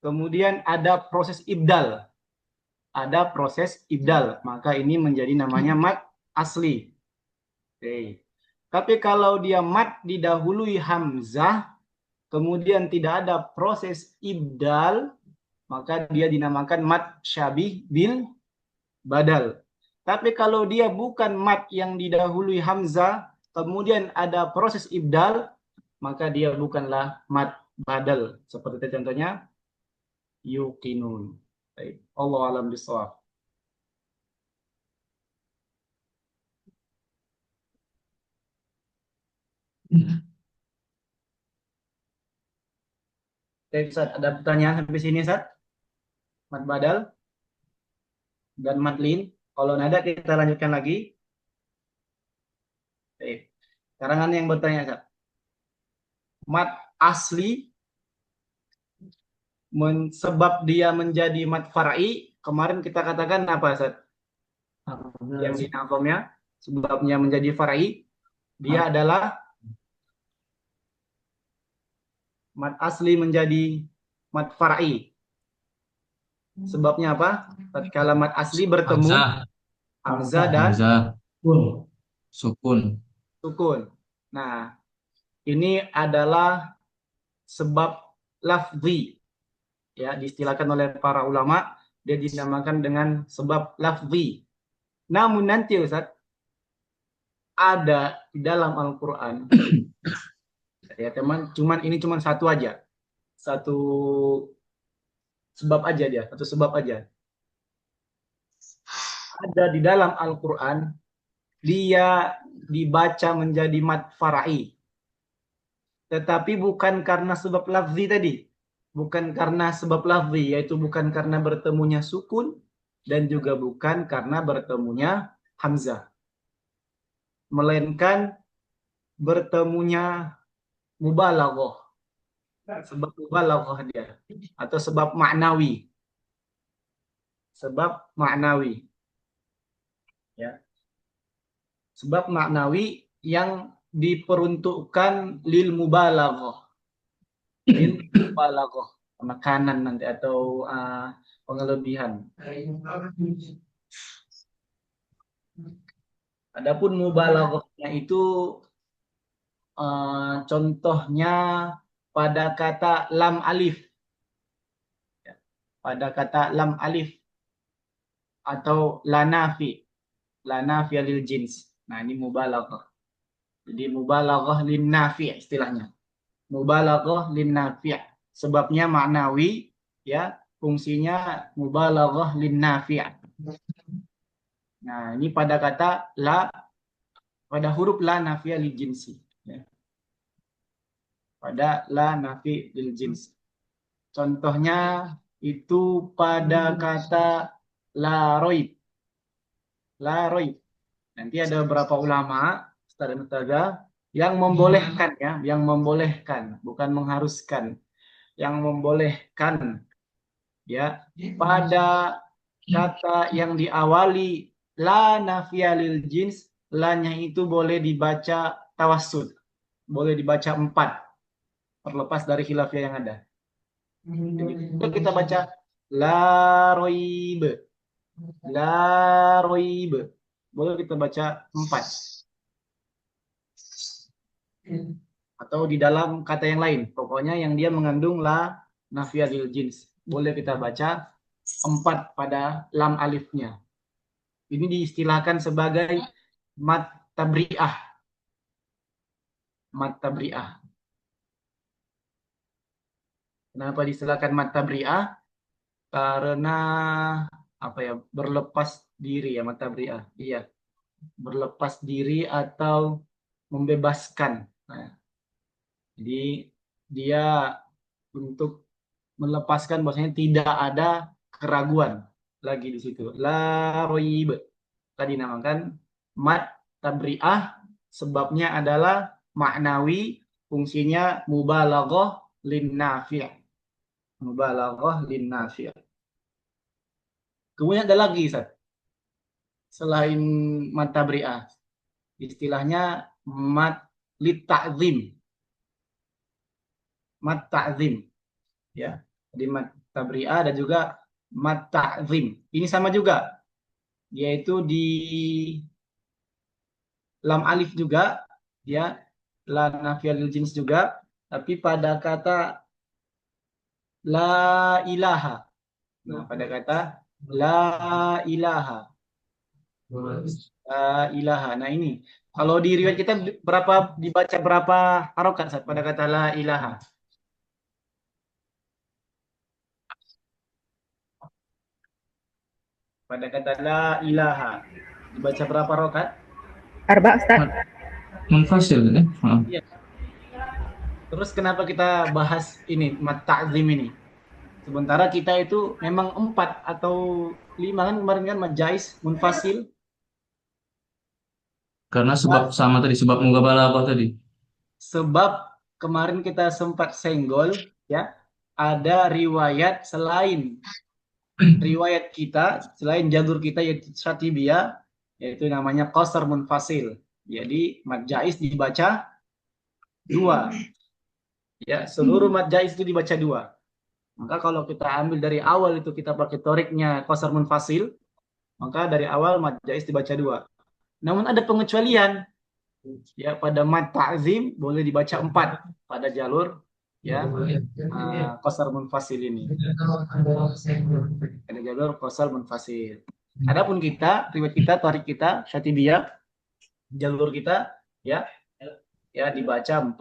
kemudian ada proses ibdal. Ada proses ibdal, maka ini menjadi namanya mad asli. Oke. Tapi kalau dia mad didahului hamzah, kemudian tidak ada proses ibdal, maka dia dinamakan mad syabih bil badal. Tapi kalau dia bukan mad yang didahului hamzah, kemudian ada proses ibdal, maka dia bukanlah mad badal. Seperti contohnya yuqinun. Baik. Allah alam bisawab. Oke, Ustaz, ada pertanyaan sampai sini, Ustaz? Mad badal dan madlin. Kalau ada kita lanjutkan lagi. Oke. Sekarang yang bertanya, Ustaz. Mad asli sebab dia menjadi mad far'i, kemarin kita katakan apa, Ustaz? Yang di nafomnya sebabnya menjadi far'i, dia adalah mad asli menjadi mad far'i. Sebabnya apa? Tatkala mad asli bertemu hamzah dan sukun. Nah, ini adalah sebab lafzi. Ya, diistilahkan oleh para ulama, dia dinamakan dengan sebab lafzi. Namun nanti, Ustaz, ada di dalam Al-Quran. Ya teman, ini cuman satu aja. Satu sebab aja dia, satu sebab aja. Ada di dalam Al-Quran, dia dibaca menjadi mad far'i. Tetapi bukan karena sebab lafzi tadi. Bukan karena sebab lafzi, yaitu bukan karena bertemunya sukun, dan juga bukan karena bertemunya hamzah. Melainkan bertemunya mubalaghah. Sebab mubalaghah dia. Atau sebab maknawi. Sebab maknawi. Ya. Sebab maknawi yang diperuntukkan lil mubalaghah. Lil mubalaghah. Penekanan nanti atau pengelebihan. Adapun mubalaghahnya itu contohnya pada kata lam alif. Ya. Pada kata lam alif atau lanafi. Lanafi lil jins. Nah, ini mubalaghah. Jadi mubalaghah lin nafi' istilahnya. Mubalaghah lin nafi'. Sebabnya maknawi, ya, fungsinya mubalaghah lin nafi'. Nah, ini pada kata la, pada huruf la nafi'ah lil jinsi, ya. Pada la nafi' lil jins. Contohnya itu pada kata la roib. La roib. Nanti ada beberapa ulama, Ustaz dan Ustazah, yang membolehkan ya, yang membolehkan, bukan mengharuskan, yang membolehkan ya pada kata yang diawali la nafiyah lil jins, lanya itu boleh dibaca tawassut, boleh dibaca 4 terlepas dari khilafiyah yang ada. Jadi kita baca la roib, la roib, boleh kita baca 4 atau di dalam kata yang lain, pokoknya yang dia mengandung la nafiyah lil jins boleh kita baca 4 pada lam alifnya. Ini diistilahkan sebagai mat tabri'ah. Mat tabri'ah. Kenapa diistilahkan mat tabri'ah? Karena apa ya? Berlepas diri ya, mat tabri'ah. Iya, berlepas diri atau membebaskan. Nah, jadi dia untuk melepaskan bahwasanya tidak ada keraguan lagi di situ. La roib. Tadi namakan mat tabri'ah, sebabnya adalah maknawi, fungsinya mubalaghah lin nafi'. Mubalaghah lin nafi'. Kemudian ada lagi Ustaz. Selain mat tabri'ah, istilahnya mat lit ta'zim. Mat ta'zim. Ya. Jadi mat tabri'ah dan juga mat ta'zim. Ini sama juga, yaitu di lam alif juga, ya, la nafiyah lil jins juga, tapi pada kata la ilaha. Nah, pada kata la ilaha. La ilaha. Nah, ini kalau di riwayat kita dibaca berapa harokat saat pada kata la ilaha? Pada kata la ilaha dibaca berapa harokat? Arba, Ustaz. Munfasil ya. Iya. Terus kenapa kita bahas ini mat ta'zim ini? Sementara kita itu memang 4 atau 5 kan kemarin kan majais, munfasil. Karena sebab sama tadi, sebab mugabalagah tadi. Sebab kemarin kita sempat senggol ya, ada riwayat selain riwayat kita, selain jalur kita yaitu Syatibiyah, yaitu namanya qasar munfasil. Jadi mad jais dibaca 2. Ya, seluruh mad jais itu dibaca 2. Maka kalau kita ambil dari awal itu kita pakai toriknya qasar munfasil, maka dari awal mad jais dibaca 2. Namun ada pengecualian. Ya, pada mad ta'zim boleh dibaca 4 pada jalur ya qasar munfasil ini. Ada jalur qasar munfasil. Adapun kita, riwayat kita, tarik kita, Syatibiyah, jalur kita ya dibaca 4.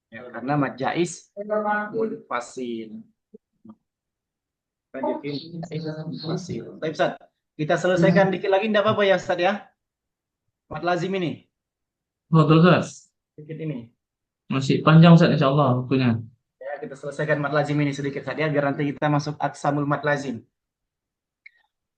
Ya, karena mad jais munfasil. Munfasil. Baik, Ustaz. Kita selesaikan dikit lagi enggak apa-apa ya, Ustaz ya? Mad lazim ini. Betul, Ustaz. Sedikit ini. Masih panjang Ustaz insyaallah waktunya. Ya, kita selesaikan mad lazim ini sedikit saja biar nanti kita masuk aqsamul mad lazim.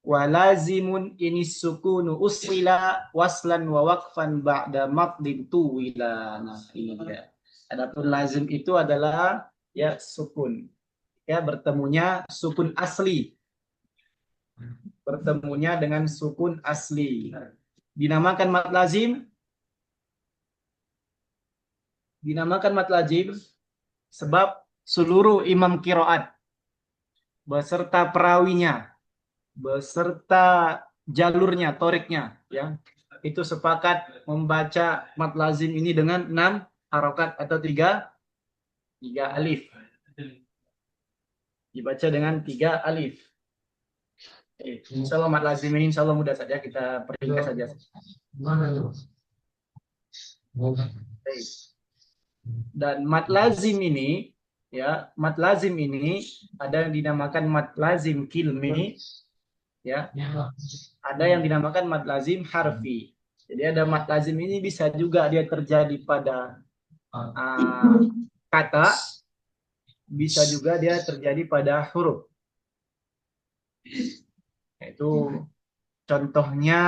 Wa lazimun ini sukunu uswila waslan wa waqfan ba'da maddin tuwila. Nah, iya. Adapun lazim itu adalah ya sukun. Ya, bertemunya sukun asli. Bertemunya dengan sukun asli. Dinamakan mad lazim sebab seluruh imam qiraat beserta perawinya, beserta jalurnya, toriknya, ya, itu sepakat membaca mad lazim ini dengan 6 harokat atau 3 alif. Dibaca dengan 3 alif. Insya Allah mad lazim ini insya Allah mudah saja, kita peringkas saja. Dan mad lazim ini ya, mad lazim ini ada yang dinamakan mad lazim kilmi ya. Ada yang dinamakan mad lazim harfi. Jadi ada mad lazim ini bisa juga dia terjadi pada kata, bisa juga dia terjadi pada huruf. Itu contohnya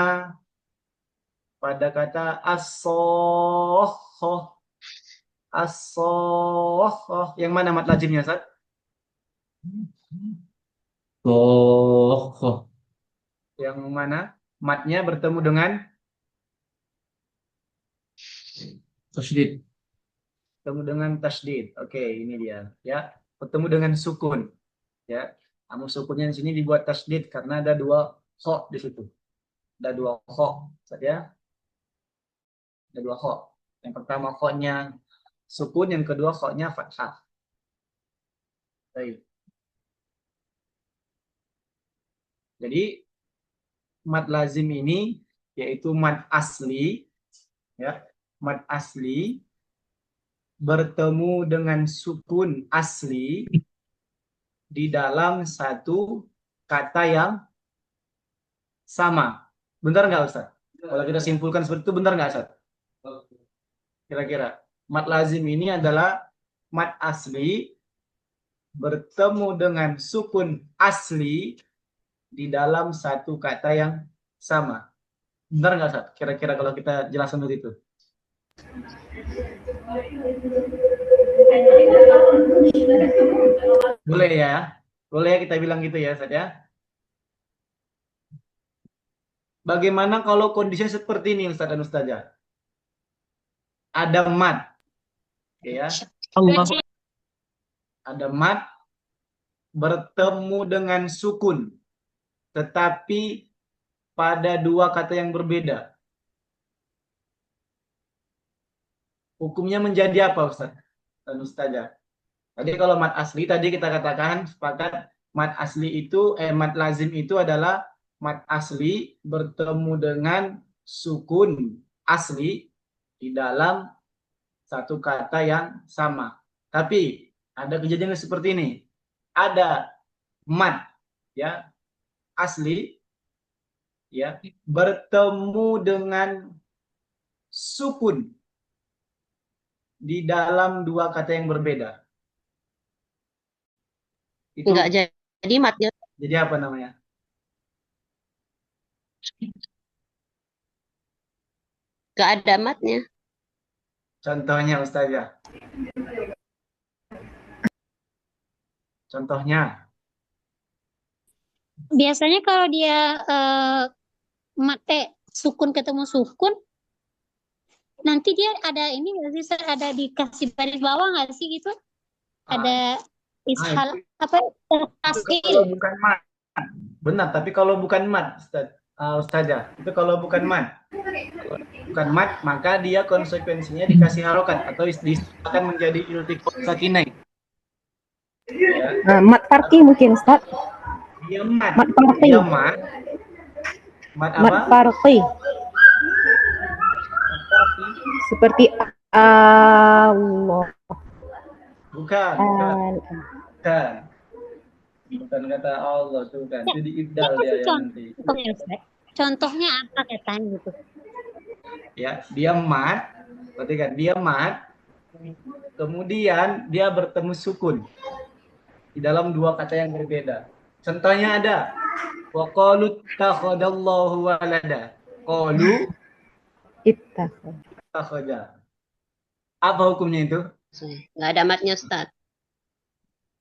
pada kata as-sohhoh. As-sohhoh. Yang mana mat lazimnya, Ustaz? Toh. Yang mana matnya bertemu dengan Tasydid. tasydid. Oke, ini dia ya. Bertemu dengan sukun ya. Namun sukunnya di sini dibuat tasydid karena ada dua kha di situ. Ada dua kha saja. Ada dua kha. Yang pertama kha-nya sukun, yang kedua kha-nya fathah. Baik. Jadi mad lazim ini yaitu mad asli ya. Mad asli bertemu dengan sukun asli di dalam satu kata yang sama. Benar nggak, Ustaz? Kalau kita simpulkan seperti itu, benar nggak, Ustaz? Kira-kira. Mad lazim ini adalah mad asli bertemu dengan sukun asli di dalam satu kata yang sama. Benar nggak, Ustaz? Kira-kira kalau kita jelaskan seperti itu. Boleh ya? Boleh ya kita bilang gitu ya, Ustaz ya? Bagaimana kalau kondisinya seperti ini, Ustaz dan Ustazah? Ada mad, ya. Ada mad bertemu dengan sukun, tetapi pada dua kata yang berbeda. Hukumnya menjadi apa, Ustaz dan Ustazah? Tadi kalau mad asli tadi kita katakan sepakat mad asli itu mad lazim itu adalah mad asli bertemu dengan sukun asli di dalam satu kata yang sama. Tapi ada kejadian seperti ini. Ada mad ya asli ya bertemu dengan sukun di dalam dua kata yang berbeda. Itu Nggak jadi matnya. jadi apa namanya? Nggak ada matnya. Contohnya, Ustazah. Contohnya. Biasanya kalau dia mate sukun ketemu sukun, nanti dia ada ini nggak sih, Sir? Ada dikasih garis bawah nggak sih gitu? Ada ishal apa? Kalau Taskil. bukan mat. Benar, tapi kalau bukan mat, Ustazah, itu kalau bukan mat. Bukan mat, maka dia konsekuensinya dikasih harokat atau akan menjadi iltiqo sakinain. Ya. Mat farqi mungkin, Ustaz. Dia mat. Mat farqi. Dia mat. Mat Mat apa? farqi. Seperti Allah. Bukan. Bukan kata Allah tuh kan. Itu diibdal dia yang nanti. Contohnya apa katanya gitu? Ya, dia mat. Berarti kan dia mat. Kemudian dia bertemu sukun di dalam dua kata yang berbeda. Contohnya ada wa qalu takhadallahu walada. Qalu ittakhadha. Apa hukumnya itu? Nggak ada matnya, Ustaz.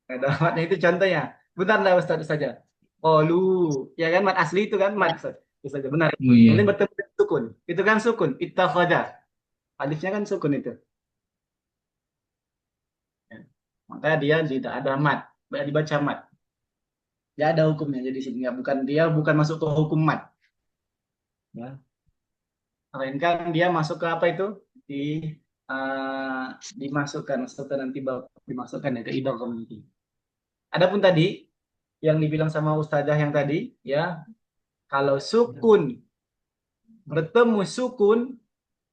Nggak ada matnya, itu contohnya. Bentar lah Ustaz saja. Qalu, ya kan mat asli itu kan mat. Itu saja benar. Oh, iya. Kemudian bertemu dengan sukun. Itu kan sukun, ittakhadha. Alifnya kan sukun itu. Ya. Maka dia tidak ada mat, dibaca mat. Tidak ada hukumnya, jadi sehingga bukan masuk ke hukum mat. Ya. Melainkan dia masuk ke apa itu? Dimasukkan setelah nanti dimasukkan ya ke idgham nanti. Adapun tadi yang dibilang sama Ustazah yang tadi ya, kalau sukun bertemu sukun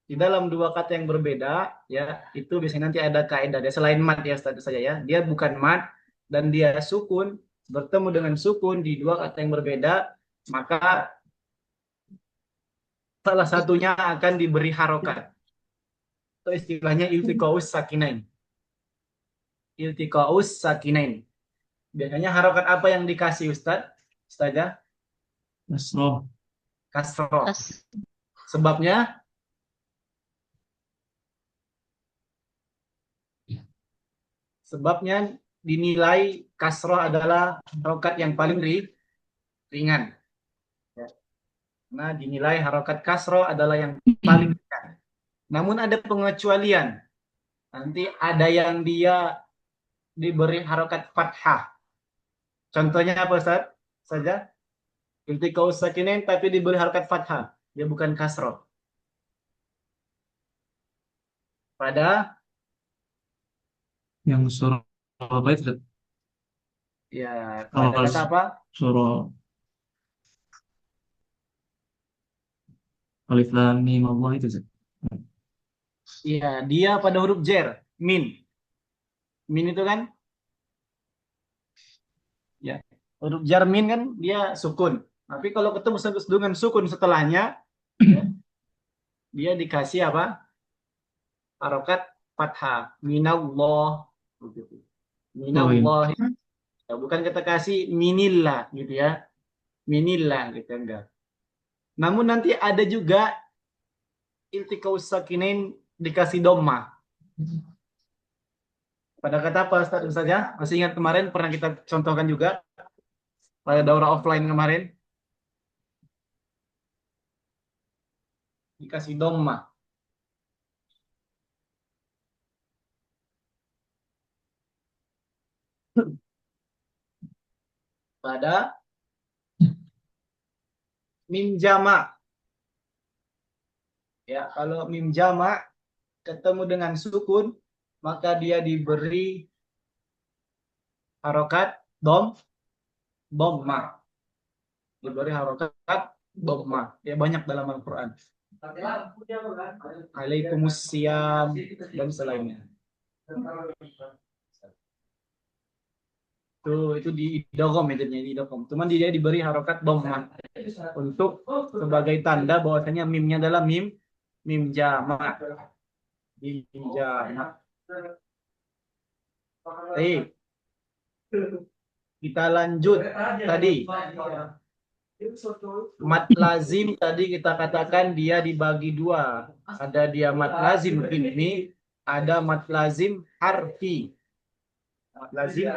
di dalam dua kata yang berbeda ya, itu biasanya nanti ada kaidah dia selain mat ya Ustaz saja ya. Dia bukan mat dan dia sukun bertemu dengan sukun di dua kata yang berbeda, maka salah satunya akan diberi harokat. Itu istilahnya iltiqaus sakinain. Iltiqaus sakinain. Biasanya harokat apa yang dikasih Ustazah? Kasroh. Kasroh. Sebabnya dinilai kasroh adalah harokat yang paling ringan. Ya. Nah, dinilai harokat kasroh adalah yang paling ringan. Namun ada pengecualian. Nanti ada yang dia diberi harokat fathah. Contohnya apa Ustaz? Saja. Iltiqa'u sakinain tapi diberi harokat fathah. Dia bukan kasroh. Pada Yang surah apa itu? Ustaz? ya pada Kalau kata apa? surah Alif Lam Mim Allah itu, Ustaz. Iya, dia pada huruf jer, min. Min itu kan ya, huruf jar min kan dia sukun. Tapi kalau ketemu dengan sukun setelahnya, ya, dia dikasih apa? Harokat fathah. Minallah begitu. Oh iya. Minallah. Ya, bukan kita kasih minillah gitu ya. Minillah gitu enggak. Namun nanti ada juga iltiqaus sakinain dikasih domma. Pada kata apa Ustaz saja? Masih ingat kemarin pernah kita contohkan juga pada daurah offline kemarin dikasih domma. Pada mim jama. Ya, kalau mim jama ketemu dengan sukun, maka dia diberi harokat domma. Diberi harokat domma. Ya banyak dalam Al-Quran. Alaikumusiyam dan selainnya. Itu di idgham itu di idgham. Cuman dia diberi harokat domma untuk sebagai tanda bahwasanya mimnya adalah mim jama. Mim jama. Baik. Kita lanjut tadi. Mat lazim tadi kita katakan dia dibagi dua. Ada dia mat lazim ilmi, ada mat lazim harfi. Mat lazim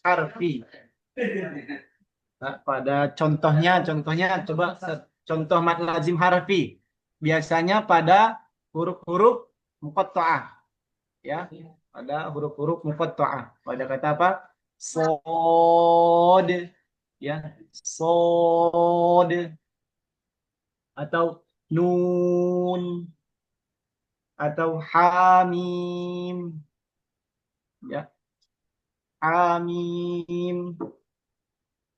harfi. Nah, pada contohnya coba contoh mat lazim harfi. Biasanya pada huruf-huruf muqatta'ah. Ya, pada huruf-huruf muqatta'ah. Pada kata apa? Sod, ya, sod atau nun atau hamim, ya, hamim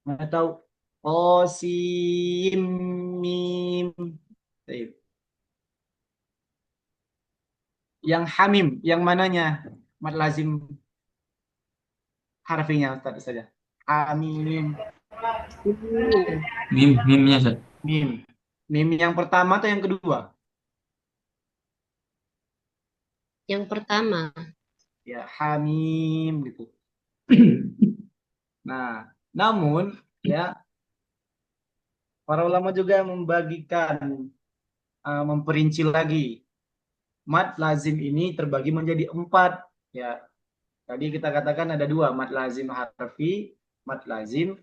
atau qasim mim. Baik. Yang hamim, yang mananya? Mat lazim harfinya Ustaz saja. Hamim. Mimnya, Ustaz. Mim. Mim yang pertama atau yang kedua? Yang pertama. Ya, hamim gitu. Nah, namun ya para ulama juga membagikan memperinci lagi. Mad lazim ini terbagi menjadi 4. Ya, tadi kita katakan ada 2, mad lazim harfi, mad lazim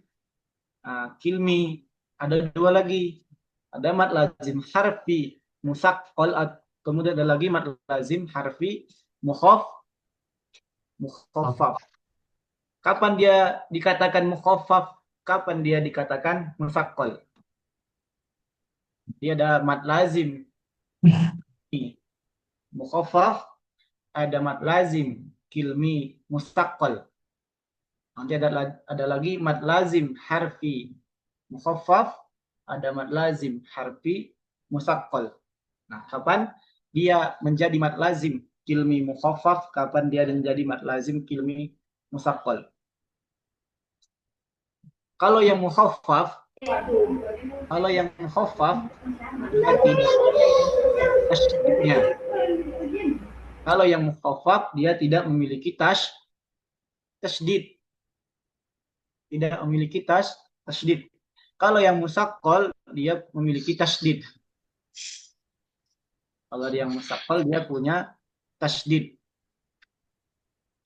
kilmi. Ada 2 lagi. Ada mad lazim harfi musaqqal, kemudian ada lagi mad lazim harfi mukhaffaf. Kapan dia dikatakan mukhaffaf? Kapan dia dikatakan musaqqal? Dia ada mad lazim mukhaffaf, ada mad lazim kilmi mustaqqal. Nanti ada lagi mad lazim harfi mukhaffaf, ada mad lazim harfi musaqqal. Nah, kapan dia menjadi mad lazim kilmi mukhaffaf, kapan dia menjadi mad lazim kilmi musaqqal? Kalau yang mukhaffaf dia tidak tasydidnya. Kalau yang mukhaffaf dia tidak memiliki tasydid. Tidak memiliki tasydid. Kalau yang musaqqal dia memiliki tasydid. Kalau yang musaqqal dia punya tasydid.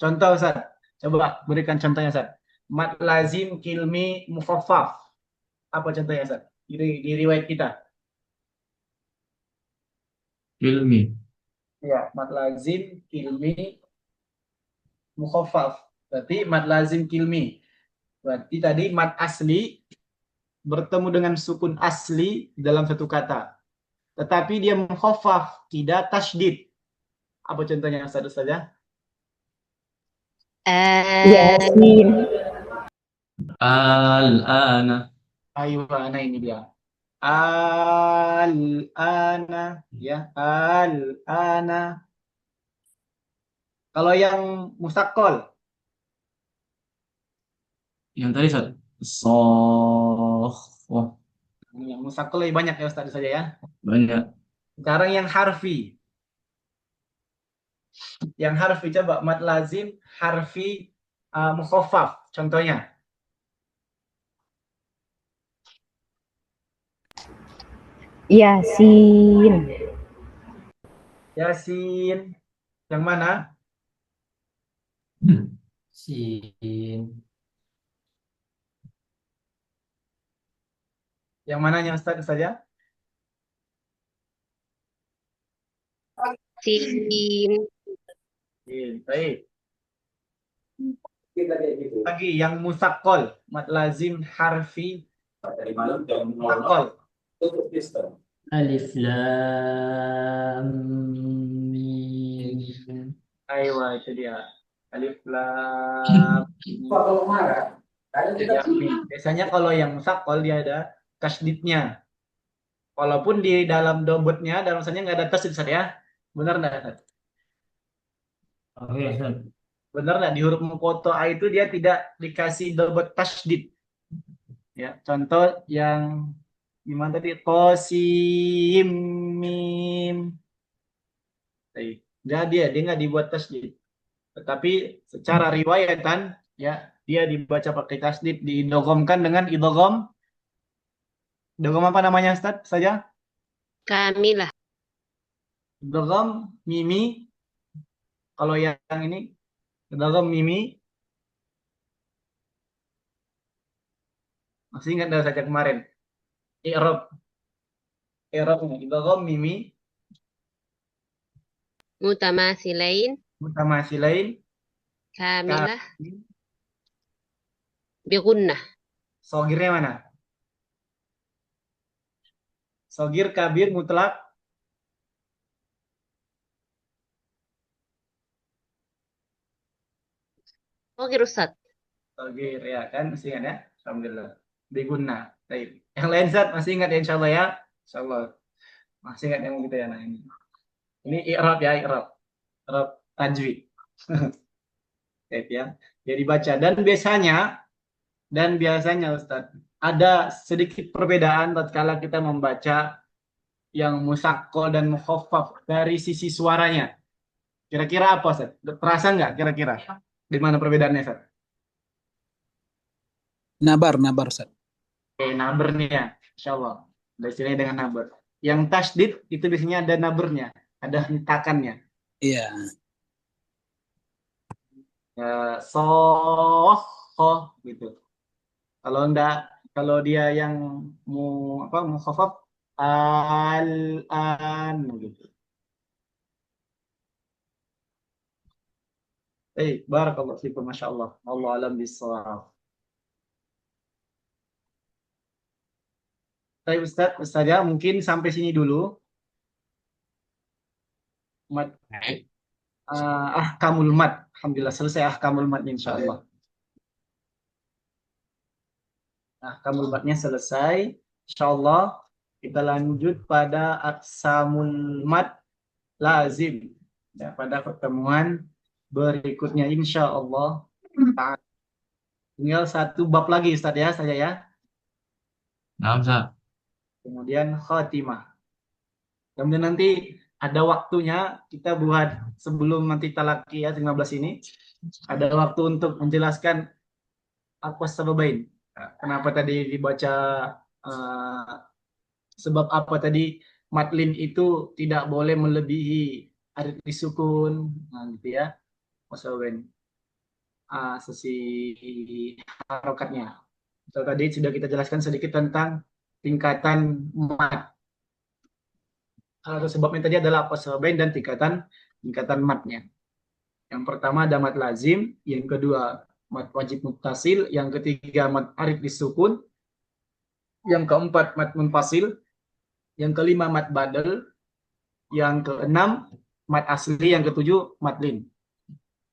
Contoh Ustaz, coba berikan contohnya Ustaz. Mad lazim kilmi mukhaffaf. Apa contohnya Ustaz? Di riwayat kita. Ilmi. Ya, mad lazim kilmi mukhaffaf. Berarti mad lazim kilmi. Berarti tadi mad asli bertemu dengan sukun asli dalam satu kata. Tetapi dia mukhaffaf, tidak tasydid. Apa contohnya Ustaz saja? Yasin. Al-ana. Ayo, nah ini dia. Al-ana, ya, al-ana. Kalau yang musaqqal, Yang tadi Ustaz. Wah, yang musaqqal lebih banyak ya Ustaz saja ya. banyak. Sekarang yang harfi. Yang harfi coba mad lazim harfi mukhaffaf. Contohnya. Yasin. Yasin. Yang mana? Sin. Yang mananya Ustaz saja? Sin. Baik. Lagi yang musaqqal, mad lazim harfi musaqqal. Alif lam mim. Ayo, itu dia. Alif lam mim. Ya, mim. Biasanya kalau yang musaqqal dia ada tasydidnya. Walaupun di dalam dobotnya, dalam misalnya nggak ada tasydid Ustaz ya. Benar nggak Ustaz? Oke, Ustaz. Benar nggak di huruf muqatta'ah itu dia tidak dikasih dobot tasydid. Ya, contoh yang gimana tadi? Qasim mim. Dia nggak dibuat tasydid. Tetapi secara riwayatan ya dia dibaca pakai tasydid, diidghamkan dengan idgham apa namanya Ustaz saja? Kamilah. Idgham mimi. Kalau yang ini idgham mimi. Masih ingat dah saja kemarin. I'rab idgham mimi Mutamathilain. mutamathilain Kamilah. ka- Bigunnah. Sogirnya mana? Sogir, kabir, mutlak. Oh, Ustaz. Sogir ya kan masih ingat ya? Alhamdulillah. Diguna. Baik. Yang lain Ustaz masih ingat ya insyaallah ya? Insyaallah. Masih ingat yang kita ya nah ini. Ini i'rab ya, i'rab. I'rab tajwid. Baik ya. Jadi baca dan biasanya Ustaz ada sedikit perbedaan tatkala kita membaca yang musaqqal dan mukhaffaf dari sisi suaranya. Kira-kira apa Ustaz? Terasa nggak kira-kira? Di mana perbedaannya Ustaz? Nabar Ustaz. Oke, naber nih ya, insyaallah. Ada istilahnya dengan naber. Yang tasdid itu biasanya ada nabernya, ada hentakannya. Iya. Ya, gitu. Kalau dia yang mukhaffaf al-an gitu. Barakallahu fiikum, masyaallah. Allah alam bisawab. Baik Ustaz ya, mungkin sampai sini dulu. Mat, ahkamul mat. Alhamdulillah selesai ahkamul mat insyaallah. Ahkamul matnya selesai. Insyaallah kita lanjut pada aqsamul mat lazim. Ya, pada pertemuan berikutnya insyaallah. Tinggal satu bab lagi Ustaz ya, saja ya. Nah, Ustaz. Kemudian khatimah. Kemudian nanti ada waktunya kita buat sebelum nanti talaki ya 15 ini. Ada waktu untuk menjelaskan apa sababain. Kenapa tadi dibaca sebab apa tadi matlin itu tidak boleh melebihi alif disukun, nah, gitu ya. Wassabain. Sesi harokatnya. So, tadi sudah kita jelaskan sedikit tentang tingkatan mat. Atau sebabnya tadi adalah wassabain dan tingkatan matnya. Yang pertama ada mat lazim, yang kedua mat wajib muttasil, yang ketiga mat arif disukun, yang keempat mat munfasil, yang kelima mat badal, yang keenam mat asli, yang ketujuh matlin.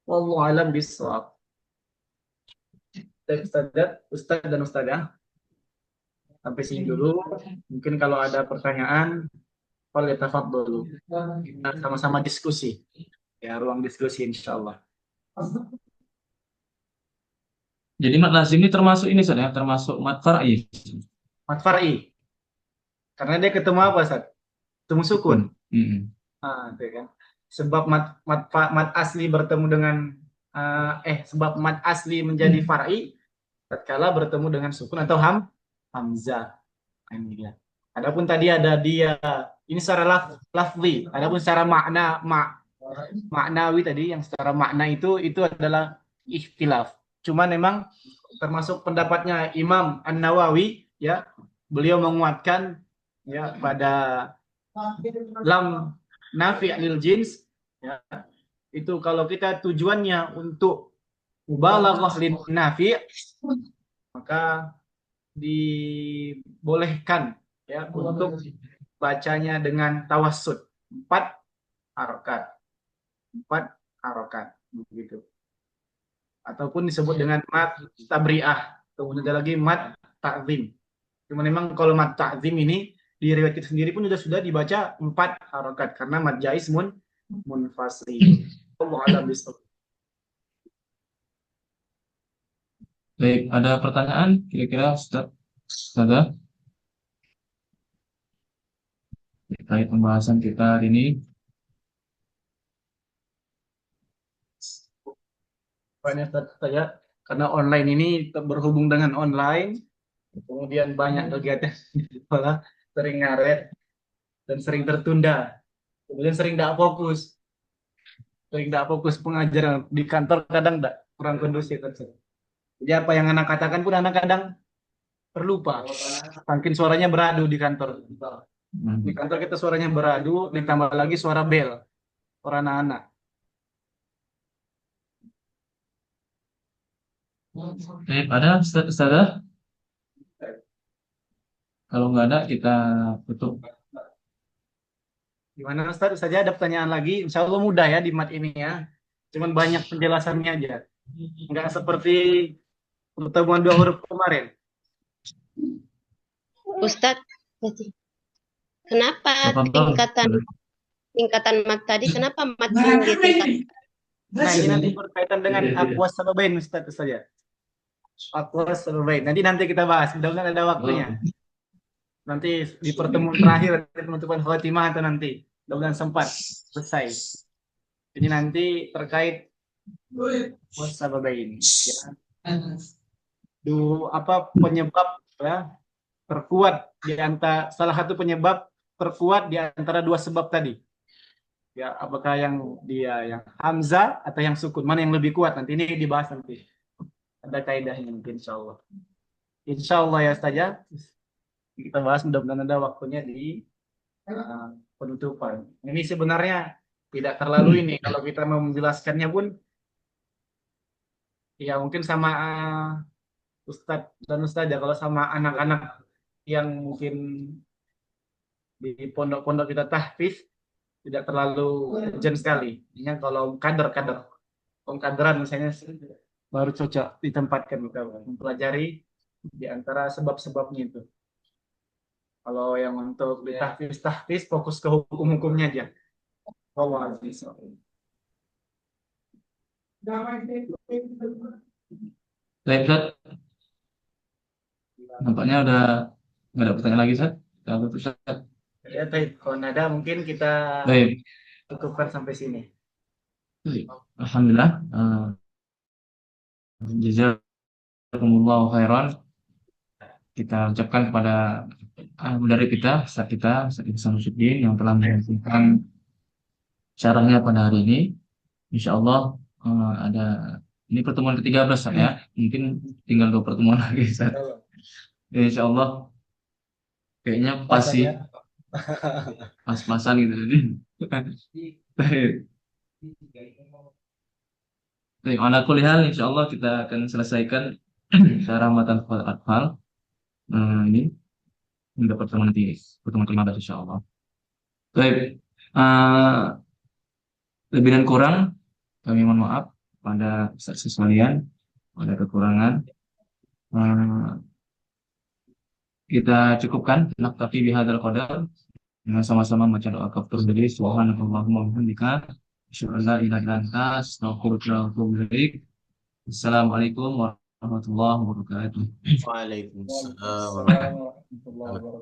Wallahu alam bishawab. Ustaz dan Ustazah, sampai sini dulu. Mungkin kalau ada pertanyaan, boleh tafadhol. Kita sama-sama diskusi. Ya, ruang diskusi insyaallah. Jadi mat lazim ini termasuk ini Ustaz ya, termasuk mat far'i. Mat far'i. Karena dia ketemu apa, Ustaz? Ketemu sukun. Itu kan. Sebab mat asli bertemu dengan sebab mat asli menjadi far'i tatkala bertemu dengan sukun atau hamzah. Ini dia. Adapun tadi ada dia ini secara lafzi, adapun secara maknawi tadi yang secara makna itu adalah ikhtilaf. Cuma memang termasuk pendapatnya Imam An-Nawawi ya, beliau menguatkan ya pada lam nafi' lil jins ya, itu kalau kita tujuannya untuk mubalaghah lin nafi' maka dibolehkan ya untuk bacanya dengan tawassut 4 harokat begitu, ataupun disebut dengan mat tabri'ah, kemudian ada lagi mat ta'zim. Cuma memang kalau mat ta'zim ini di riwayat kita sendiri pun sudah dibaca 4 harokat karena mat jaiz munfasil. Allahu a'lam bishawab. Baik, ada pertanyaan kira-kira Ustazah terkait pembahasan kita hari ini? Banyak saja karena online ini berhubung dengan online, kemudian banyak kegiatan di sekolah, sering ngaret dan sering tertunda, kemudian sering tidak fokus pengajaran di kantor, kadang kurang kondusif. Jadi apa yang anak katakan pun anak kadang terlupa, saking suaranya beradu di kantor. Di kantor kita suaranya beradu, ditambah lagi suara bel, suara anak-anak. Ada Ustazah? Kalau nggak ada kita tutup. Gimana Ustaz? Saja ada pertanyaan lagi? Insya Allah mudah ya di mat ini ya. Cuman banyak penjelasannya aja. Nggak seperti pertemuan 2 huruf kemarin. Ustadz, kenapa tingkatan mat tadi, kenapa mat tinggi tingkat? Nah, ini nanti berkaitan dengan aqwas sababain Ustaz saja. Aqwas sababain. Nanti kita bahas, mudah-mudahan ada waktunya. Nanti di pertemuan terakhir penutupan khatimah atau nanti mudah-mudahan sempat selesai. Jadi nanti terkait aqwas sababain ya. Penyebab ya terkuat di antara salah satu penyebab terkuat di antara 2 sebab tadi. Ya, apakah yang hamzah atau yang sukun? Mana yang lebih kuat? Nanti ini dibahas nanti. Ada kaidahnya mungkin insyaallah. Insyaallah ya saja. Kita bahas mudah-mudahan ada waktunya di penutupan. Ini sebenarnya tidak terlalu ini kalau kita mau menjelaskannya pun ya mungkin sama Ustadz dan Ustazah, kalau sama anak-anak yang mungkin di pondok-pondok kita tahfiz tidak terlalu urgent sekali. Ini kalau kaderan misalnya baru cocok ditempatkan kita mempelajari di antara sebab-sebabnya itu. Kalau yang untuk di tahfiz fokus ke hukum-hukumnya aja. Wallahu a'lam. Baik, Ustaz. Nampaknya udah nggak ada pertanyaan lagi, Ustaz. Kita tutup, Ustaz. Ya, baik. Kalau ada mungkin kita cukupkan sampai sini. Alhamdulillah. Jazakumullahu khairan. Kita ucapkan kepada dari kita, Ustaz Samsudin yang telah menyampaikan syarahnya pada hari ini. Insya Allah ada ini pertemuan ke-13 Ustaz, ya. Mungkin tinggal 2 pertemuan lagi Ustaz. Ya, Insya Allah kayaknya pas sih, pas-pasan gitu. Baik. Baik, ala kulli hal insya Allah kita akan selesaikan syarah matan Atfal ini hingga pertemuan ke-15 insya Allah. Baik, lebih dan kurang kami mohon maaf pada saksi sekalian, ada kekurangan. Kita cukupkan naktafi bihadzal qadar dengan sama-sama membaca doa kafaratul majlis. Subhanakallahumma wa bihamdika asyhadu an la ilaha illa anta astaghfiruka wa atubu ilaik. Assalamualaikum warahmatullahi wabarakatuh. Waalaikumsalam warahmatullahi Assalamualaikum warahmatullahi wabarakatuh.